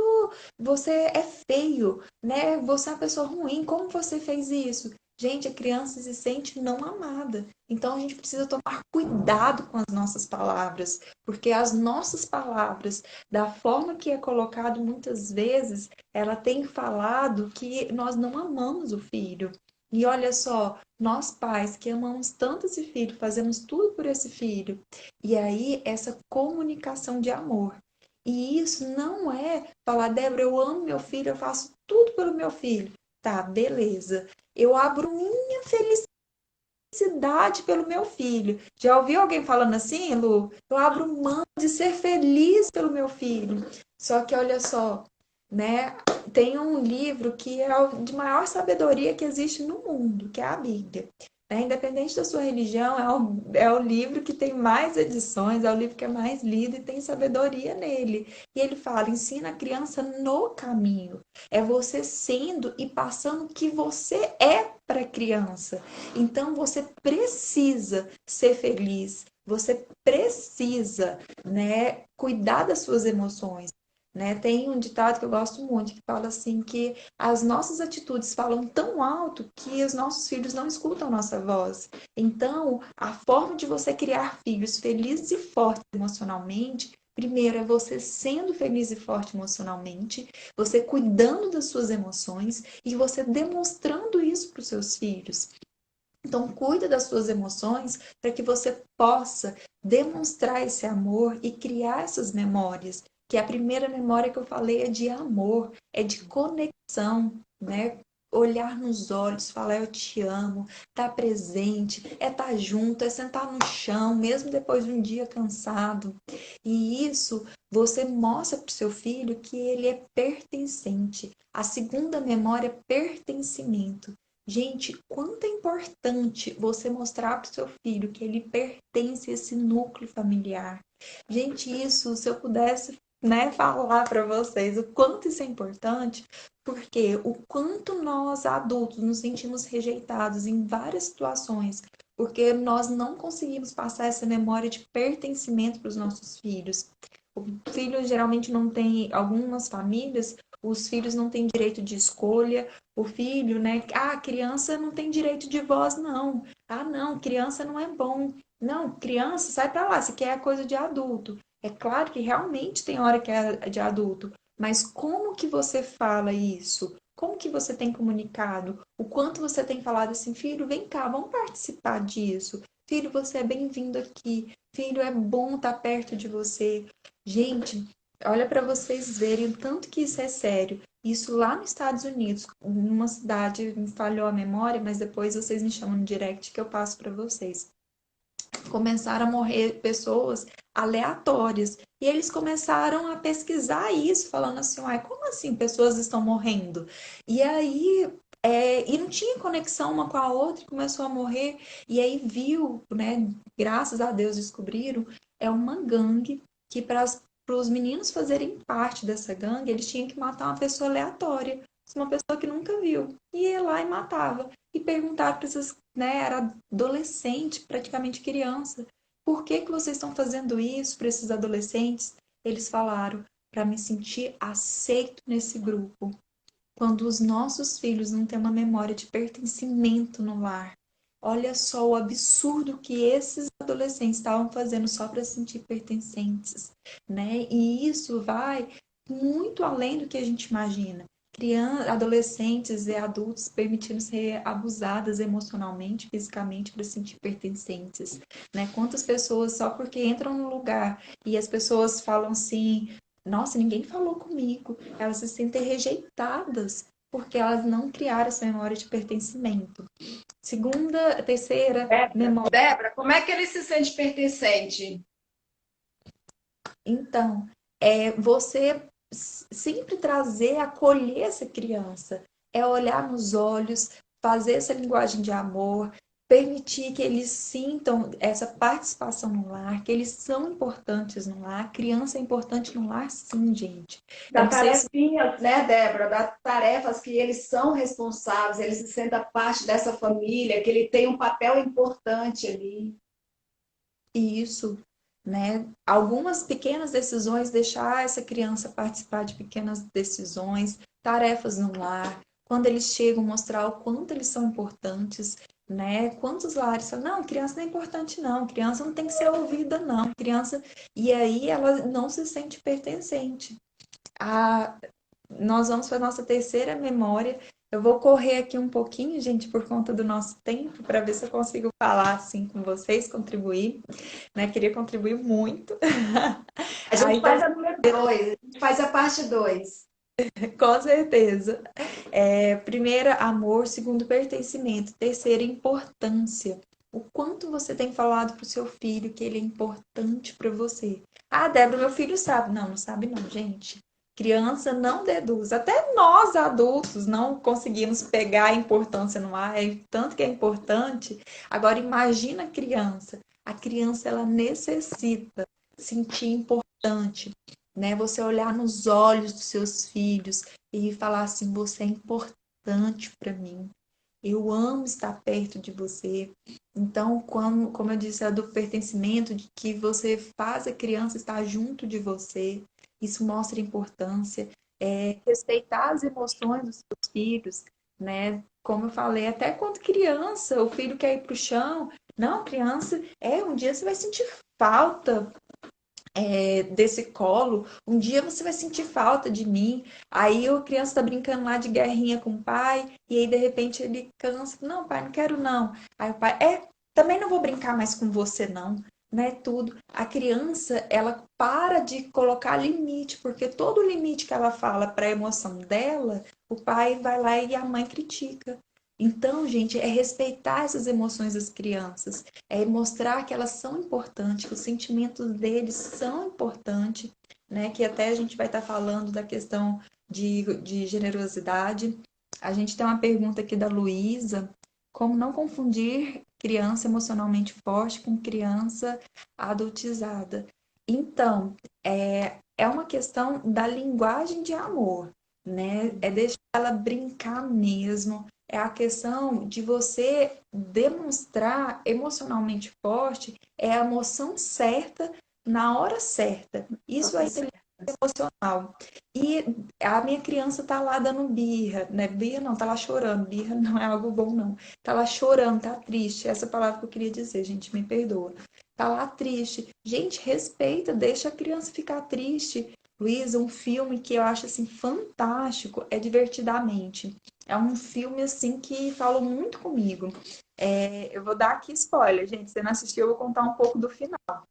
você é feio, né? Você é uma pessoa ruim, como você fez isso?" Gente, a criança se sente não amada. Então a gente precisa tomar cuidado com as nossas palavras, porque as nossas palavras, da forma que é colocado muitas vezes, ela tem falado que nós não amamos o filho. E olha só, nós pais que amamos tanto esse filho, fazemos tudo por esse filho. E aí essa comunicação de amor. E isso não é falar, Débora, eu amo meu filho, eu faço tudo pelo meu filho. Tá, beleza. Eu abro minha felicidade pelo meu filho. Já ouviu alguém falando assim, Lu? Eu abro mão de ser feliz pelo meu filho. Só que olha só, né? Tem um livro que é o de maior sabedoria que existe no mundo, que é a Bíblia. Né? Independente da sua religião, é o livro que tem mais edições, é o livro que é mais lido e tem sabedoria nele. E ele fala: ensina a criança no caminho. É você sendo e passando o que você é para a criança. Então você precisa ser feliz, você precisa, né, cuidar das suas emoções. Né? Tem um ditado que eu gosto muito que fala assim que as nossas atitudes falam tão alto que os nossos filhos não escutam a nossa voz. Então, a forma de você criar filhos felizes e fortes emocionalmente, primeiro é você sendo feliz e forte emocionalmente, você cuidando das suas emoções e você demonstrando isso para os seus filhos. Então, cuida das suas emoções para que você possa demonstrar esse amor e criar essas memórias. Que a primeira memória que eu falei é de amor, é de conexão, né? Olhar nos olhos, falar eu te amo, estar presente, é estar junto, é sentar no chão, mesmo depois de um dia cansado. E isso você mostra para o seu filho que ele é pertencente. A segunda memória é pertencimento. Gente, quanto é importante você mostrar para o seu filho que ele pertence a esse núcleo familiar. Gente, isso, se eu pudesse, né, falar para vocês o quanto isso é importante, porque o quanto nós adultos nos sentimos rejeitados em várias situações, porque nós não conseguimos passar essa memória de pertencimento para os nossos filhos. O filho geralmente não tem, algumas famílias, os filhos não têm direito de escolha, o filho, né? Ah, criança não tem direito de voz, não. Ah, não, criança não é bom. Não, criança, sai pra lá, se quer é coisa de adulto. É claro que realmente tem hora que é de adulto, mas como que você fala isso? Como que você tem comunicado? O quanto você tem falado assim, filho, vem cá, vamos participar disso. Filho, você é bem-vindo aqui. Filho, é bom estar perto de você. Gente, Olha para vocês verem o tanto que isso é sério. Isso lá nos Estados Unidos, numa cidade, me falhou a memória, mas depois vocês me chamam no direct que eu passo para vocês. Começaram a morrer pessoas aleatórias. E eles começaram a pesquisar isso, falando assim, uai, como assim pessoas estão morrendo? E aí, e não tinha conexão uma com a outra, e começou a morrer. E aí viu, né, graças a Deus descobriram, é uma gangue que para os meninos fazerem parte dessa gangue, eles tinham que matar uma pessoa aleatória, uma pessoa que nunca viu. E ia lá e matava. E perguntar para essas, né, era adolescente, praticamente criança. Por que que vocês estão fazendo isso para esses adolescentes? Eles falaram para me sentir aceito nesse grupo. Quando os nossos filhos não têm uma memória de pertencimento no lar. Olha só o absurdo que esses adolescentes estavam fazendo só para se sentir pertencentes, né? E isso vai muito além do que a gente imagina. Crianças, adolescentes e adultos permitindo ser abusadas emocionalmente, fisicamente para se sentir pertencentes, né? Quantas pessoas só porque entram no lugar e as pessoas falam assim: nossa, ninguém falou comigo. Elas se sentem rejeitadas porque elas não criaram essa memória de pertencimento. Segunda, terceira memória. Débora, como é que ele se sente pertencente? Então, você sempre trazer, acolher essa criança, é olhar nos olhos, fazer essa linguagem de amor, permitir que eles sintam essa participação no lar, que eles são importantes no lar. A criança é importante no lar, sim, gente. Eu Da não sei se tarefinha, né, Débora? Das tarefas que eles são responsáveis, eles se sentem parte dessa família, que ele tem um papel importante ali. isso, né? Algumas pequenas decisões, deixar essa criança participar de pequenas decisões, tarefas no lar, quando eles chegam, mostrar o quanto eles são importantes, né? Quantos lares falam, não, criança não é importante, não, criança não tem que ser ouvida, não, criança. E aí ela não se sente pertencente. A, nós vamos para a nossa terceira memória. Eu vou correr aqui um pouquinho, gente, por conta do nosso tempo, para ver se eu consigo falar assim com vocês, contribuir, né? Queria contribuir muito. A gente Então, faz a número 2, a gente faz a parte 2. com certeza. Primeira, amor. Segundo, pertencimento. Terceira, importância. O quanto você tem falado para o seu filho que ele é importante para você. Ah, Débora, meu filho sabe. Não, não sabe não, gente. Criança não deduz. Até nós, adultos, não conseguimos pegar a importância no ar. Tanto que é importante. Agora, imagina a criança. A criança, ela necessita sentir importante, né? Você olhar nos olhos dos seus filhos e falar assim: você é importante para mim. Eu amo estar perto de você. Então, como eu disse, é do pertencimento, de que você faz a criança estar junto de você. Isso mostra importância. Respeitar as emoções dos seus filhos, né? Como eu falei, até quando criança, o filho quer ir para o chão. Não, criança, um dia você vai sentir falta desse colo, um dia você vai sentir falta de mim. Aí a criança está brincando lá de guerrinha com o pai, e aí de repente ele cansa, não, pai, não quero não. Aí o pai, também não vou brincar mais com você não. Né, tudo. A criança, ela para de colocar limite, porque todo limite que ela fala para a emoção dela, o pai vai lá e a mãe critica. Então, gente, é respeitar essas emoções das crianças, é mostrar que elas são importantes, que os sentimentos deles são importantes, né? Que até a gente vai estar falando da questão de generosidade. A gente tem uma pergunta aqui da Luísa: como não confundir criança emocionalmente forte com criança adultizada? Então, é uma questão da linguagem de amor, né? É deixar ela brincar mesmo, é a questão de você demonstrar emocionalmente forte, é a emoção certa na hora certa. Isso é inteligência emocional. E a minha criança tá lá dando birra, né? Birra não, tá lá chorando. Birra não é algo bom, não. Tá lá chorando, tá triste. Essa palavra que eu queria dizer, gente, me perdoa. Tá lá triste. Gente, respeita, deixa a criança ficar triste. Luísa, um filme que eu acho assim fantástico é Divertidamente. É um filme assim que falou muito comigo. Eu vou dar aqui spoiler, gente. Se você não assistiu, eu vou contar um pouco do final.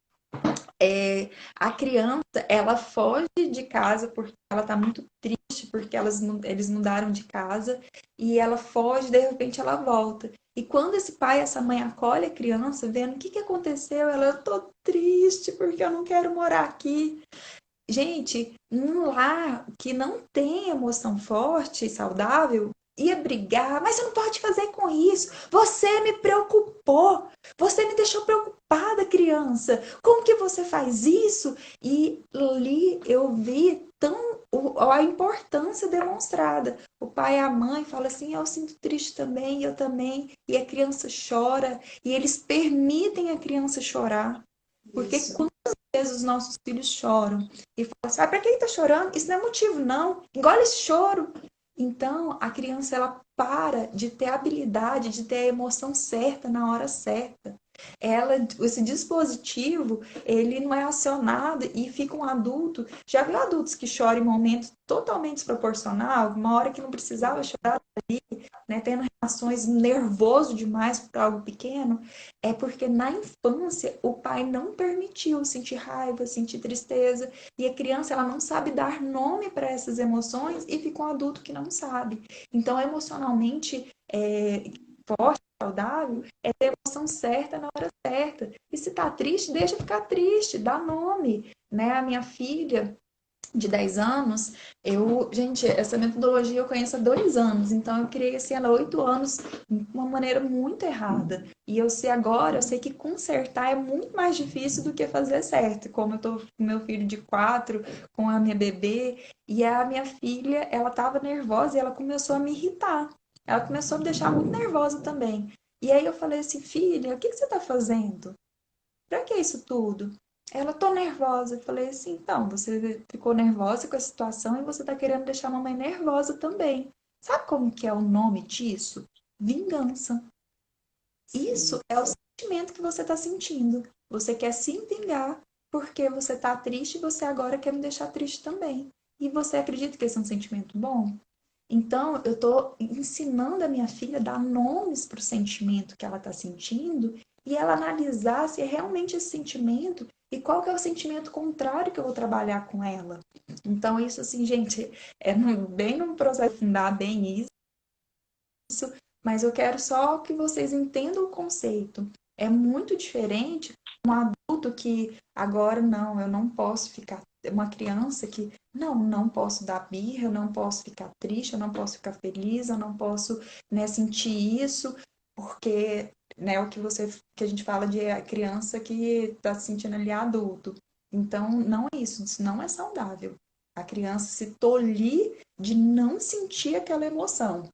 A criança, ela foge de casa porque ela está muito triste, porque eles mudaram de casa, e ela foge, de repente ela volta. E quando esse pai, essa mãe acolhe a criança, vendo o que aconteceu, ela, eu tô triste porque eu não quero morar aqui. Gente, um lar que não tem emoção forte e saudável ia brigar, mas você não pode fazer com isso. Você me preocupou. Você me deixou preocupada, criança. Como que você faz isso? E ali eu vi a importância demonstrada. O pai e a mãe falam assim: eu sinto triste também, eu também. E a criança chora, e eles permitem a criança chorar. Porque Isso. vezes os nossos filhos choram e falam assim, ah, para que ele tá chorando? Isso não é motivo, não. Engole esse choro. Então, a criança, ela para de ter a habilidade, de ter a emoção certa na hora certa. Esse dispositivo, ele não é acionado e fica um adulto. Já viu adultos que choram em momentos totalmente desproporcional, uma hora que não precisava chorar ali, né, tendo reações nervoso demais por algo pequeno? É porque na infância o pai não permitiu sentir raiva, sentir tristeza, e a criança ela não sabe dar nome para essas emoções e fica um adulto que não sabe. Então, emocionalmente forte, saudável, é ter a emoção certa na hora certa. E se tá triste, deixa ficar triste, dá nome, né? A minha filha de 10 anos, gente, essa metodologia eu conheço há 2 anos, então eu criei assim ela há 8 anos de uma maneira muito errada. E eu sei agora, eu sei que consertar é muito mais difícil do que fazer certo. Como eu tô com meu filho de 4, com a minha bebê, e a minha filha, ela tava nervosa e ela começou a me irritar. Ela começou a me deixar muito nervosa também. E aí eu falei assim, filha, o que você tá fazendo? Pra que isso tudo? Ela, tô nervosa. Eu falei assim, então, você ficou nervosa com a situação e você tá querendo deixar a mamãe nervosa também. Sabe como que é o nome disso? Vingança. Isso Sim. é o sentimento que você tá sentindo. Você quer se vingar porque você tá triste e você agora quer me deixar triste também. E você acredita que esse é um sentimento bom? Então, eu estou ensinando a minha filha a dar nomes para o sentimento que ela está sentindo e ela analisar se é realmente esse sentimento e qual que é o sentimento contrário que eu vou trabalhar com ela. Então, isso assim, gente, bem num processo fundar bem isso, mas eu quero só que vocês entendam o conceito. É muito diferente um adulto que agora não, eu não posso ficar, uma criança que não posso dar birra, eu não posso ficar triste, eu não posso ficar feliz, eu não posso, né, sentir isso, porque, né, o que que a gente fala de a criança que está se sentindo ali adulto. Então, não é isso não é saudável. A criança se tolir de não sentir aquela emoção.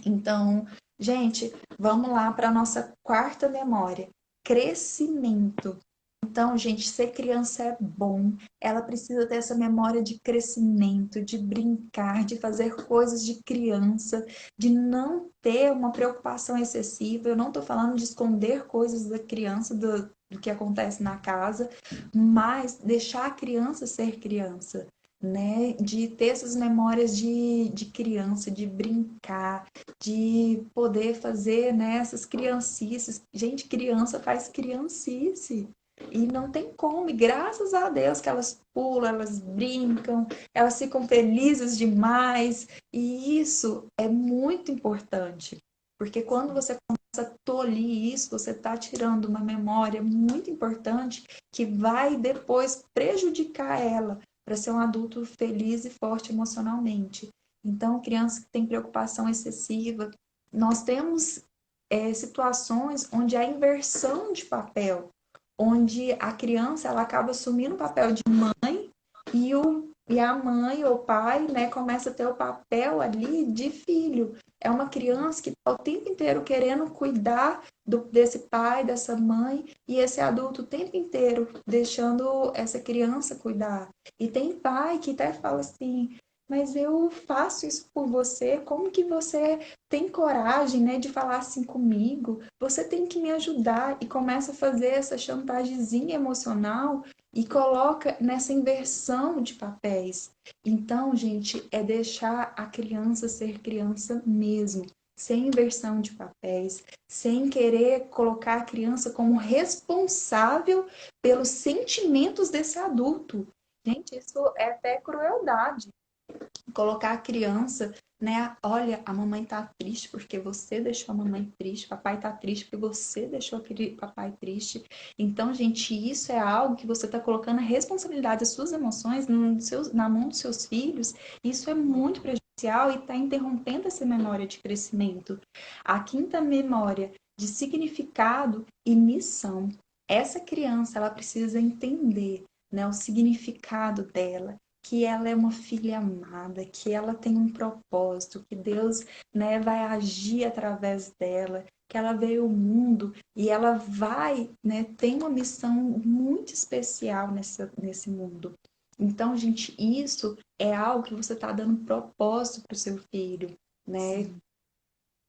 Então, gente, vamos lá para a nossa quarta memória: crescimento. Então, gente, ser criança é bom. Ela precisa ter essa memória de crescimento, de brincar, de fazer coisas de criança, de não ter uma preocupação excessiva. Eu não estou falando de esconder coisas da criança, do que acontece na casa, mas deixar a criança ser criança, né? De ter essas memórias de criança, de brincar, de poder fazer, né, essas criancices. Gente, criança faz criancice. E não tem como, e graças a Deus que elas pulam, elas brincam, elas ficam felizes demais. E isso é muito importante, porque quando você começa a tolir isso, você está tirando uma memória muito importante que vai depois prejudicar ela para ser um adulto feliz e forte emocionalmente. Então, criança que tem preocupação excessiva, nós temos situações onde há inversão de papel, onde a criança ela acaba assumindo o papel de mãe e a mãe ou o pai, né, começa a ter o papel ali de filho. É uma criança que está o tempo inteiro querendo cuidar desse pai, dessa mãe, e esse adulto o tempo inteiro deixando essa criança cuidar. E tem pai que até fala assim, mas eu faço isso por você, como que você tem coragem, né, de falar assim comigo? Você tem que me ajudar, e começa a fazer essa chantagemzinha emocional e coloca nessa inversão de papéis. Então, gente, é deixar a criança ser criança mesmo. sem inversão de papéis, sem querer colocar a criança como responsável pelos sentimentos desse adulto. Gente, isso é até crueldade. Colocar a criança, né? Olha, a mamãe tá triste porque você deixou a mamãe triste, papai tá triste porque você deixou aquele papai triste. Então, gente, isso é algo que você tá colocando a responsabilidade das suas emoções na mão dos seus filhos. Isso é muito prejudicial e está interrompendo essa memória de crescimento. A quinta memória de significado e missão. Essa criança, ela precisa entender, né, o significado dela, que ela é uma filha amada, que ela tem um propósito, que Deus, né, vai agir através dela, que ela veio ao mundo e ela vai, né, tem uma missão muito especial nesse mundo. Então, gente, isso é algo que você está dando propósito para o seu filho, né? Sim.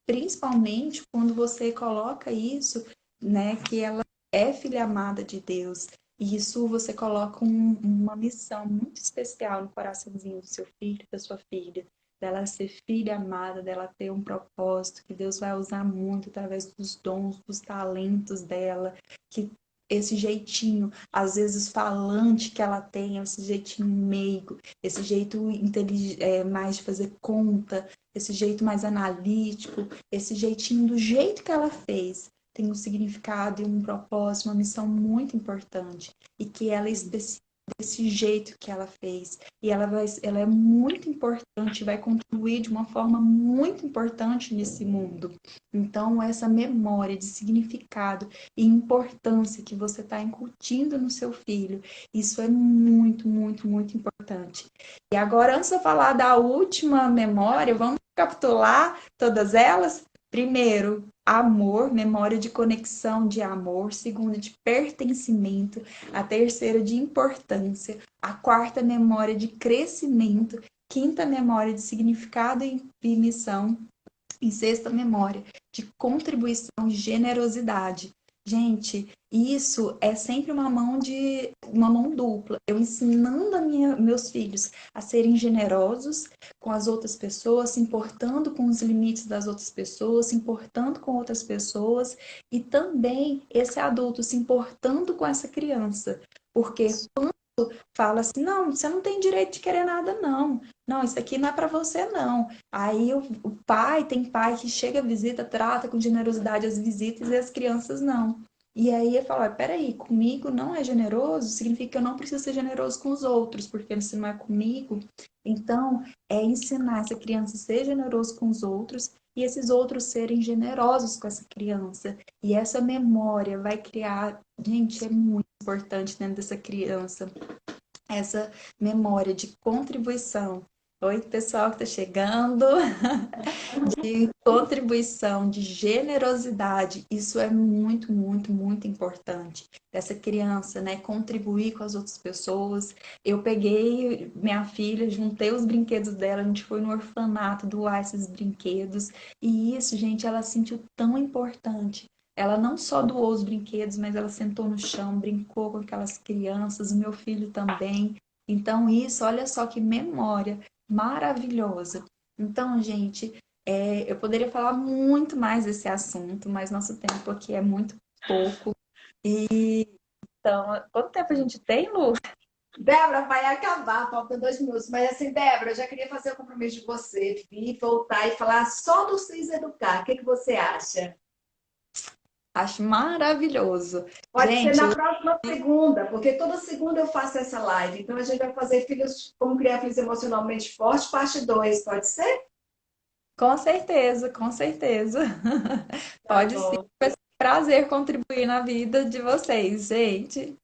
Principalmente quando você coloca isso, né, que ela é filha amada de Deus. E isso você coloca uma missão muito especial no coraçãozinho do seu filho, da sua filha, dela ser filha amada, dela ter um propósito que Deus vai usar muito através dos dons, dos talentos dela, que esse jeitinho, às vezes falante que ela tem, esse jeitinho meigo, esse jeito mais de fazer conta, esse jeito mais analítico, esse jeitinho do jeito que ela fez, tem um significado e um propósito, uma missão muito importante. E que ela é específica desse jeito que ela fez. E ela é muito importante, vai contribuir de uma forma muito importante nesse mundo. Então, essa memória de significado e importância que você está incutindo no seu filho, isso é muito, muito, muito importante. E agora, antes de eu falar da última memória, vamos recapitular todas elas? Primeiro, amor, memória de conexão de amor. Segunda, de pertencimento. A terceira, de importância. A quarta, memória de crescimento. Quinta, memória de significado e missão. E sexta, memória de contribuição e generosidade. Gente, isso é sempre uma mão dupla. Eu ensinando meus filhos a serem generosos com as outras pessoas, se importando com os limites das outras pessoas, se importando com outras pessoas e também esse adulto se importando com essa criança. Porque fala assim, não, você não tem direito de querer nada, não. Não, isso aqui não é para você, não. Aí o pai, tem pai que chega, visita, trata com generosidade as visitas e as crianças não. E aí eu falo, peraí, comigo não é generoso, significa que eu não preciso ser generoso com os outros, porque se não é comigo. Então, é ensinar essa criança a ser generoso com os outros e esses outros serem generosos com essa criança. E essa memória vai criar, gente, é muito importante dentro dessa criança, essa memória de contribuição. Oi, pessoal que está chegando. De contribuição, de generosidade, isso é muito, muito, muito importante. Essa criança, né, contribuir com as outras pessoas. Eu peguei minha filha, juntei os brinquedos dela, a gente foi no orfanato doar esses brinquedos. E isso, gente, ela sentiu tão importante. Ela não só doou os brinquedos, mas ela sentou no chão, brincou com aquelas crianças, o meu filho também. Então, isso, olha só que memória maravilhosa. Então, gente, eu poderia falar muito mais desse assunto, mas nosso tempo aqui é muito pouco. Então, quanto tempo a gente tem, Lu? Débora, vai acabar, faltam 2 minutos. Mas assim, Débora, eu já queria fazer o compromisso de você vir, voltar e falar só do Cis Educar. O que você acha? Acho maravilhoso. Pode ser Gente, na próxima segunda, porque toda segunda eu faço essa live. Então a gente vai fazer filhos, como criar filhos emocionalmente fortes, parte 2, pode ser? com certeza, com certeza. Tá Pode sim. bom. Vai ser um prazer contribuir na vida de vocês, gente.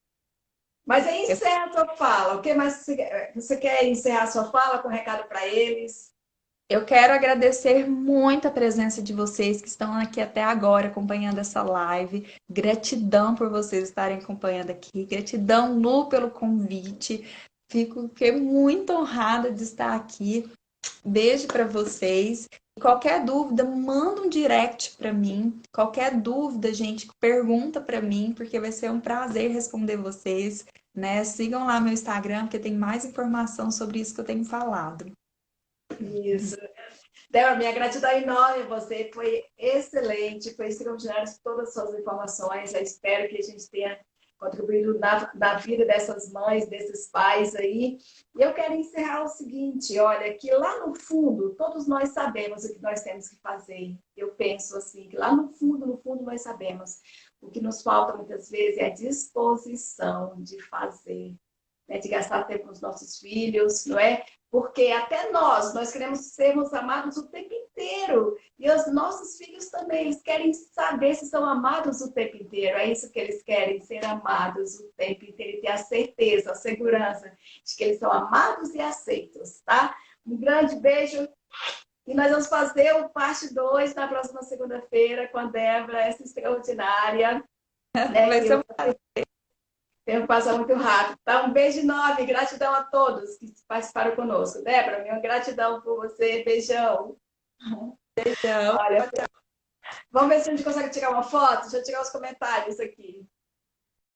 Mas aí encerra a sua fala. O que mais você quer encerrar a sua fala com um recado para eles? Eu quero agradecer muito a presença de vocês que estão aqui até agora acompanhando essa live. Gratidão por vocês estarem acompanhando aqui. Gratidão, Lu, pelo convite. Fiquei muito honrada de estar aqui. Beijo para vocês. Qualquer dúvida, manda um direct para mim. Qualquer dúvida, gente, pergunta para mim, porque vai ser um prazer responder vocês, né? Sigam lá meu Instagram, porque tem mais informação sobre isso que eu tenho falado. Isso. Débora, minha gratidão enorme. Você foi excelente, foi extraordinário por todas as suas informações. Eu espero que a gente tenha contribuído na vida dessas mães, desses pais aí. E eu quero encerrar o seguinte: olha, que lá no fundo, todos nós sabemos o que nós temos que fazer. Eu penso assim, que lá no fundo, nós sabemos. O que nos falta muitas vezes é a disposição de fazer, né, de gastar tempo com os nossos filhos, não é? Porque até nós queremos sermos amados o tempo inteiro. E os nossos filhos também, eles querem saber se são amados o tempo inteiro. É isso que eles querem, ser amados o tempo inteiro e ter a certeza, a segurança de que eles são amados e aceitos, tá? Um grande beijo. E nós vamos fazer o parte 2 na próxima segunda-feira com a Débora, essa extraordinária, né? Vai Que ser eu o tempo passa muito rápido, tá? Um beijo enorme, gratidão a todos que participaram conosco. Débora, minha gratidão por você, beijão. beijão. Olha, vamos ver se a gente consegue tirar uma foto. Deixa eu tirar os comentários aqui.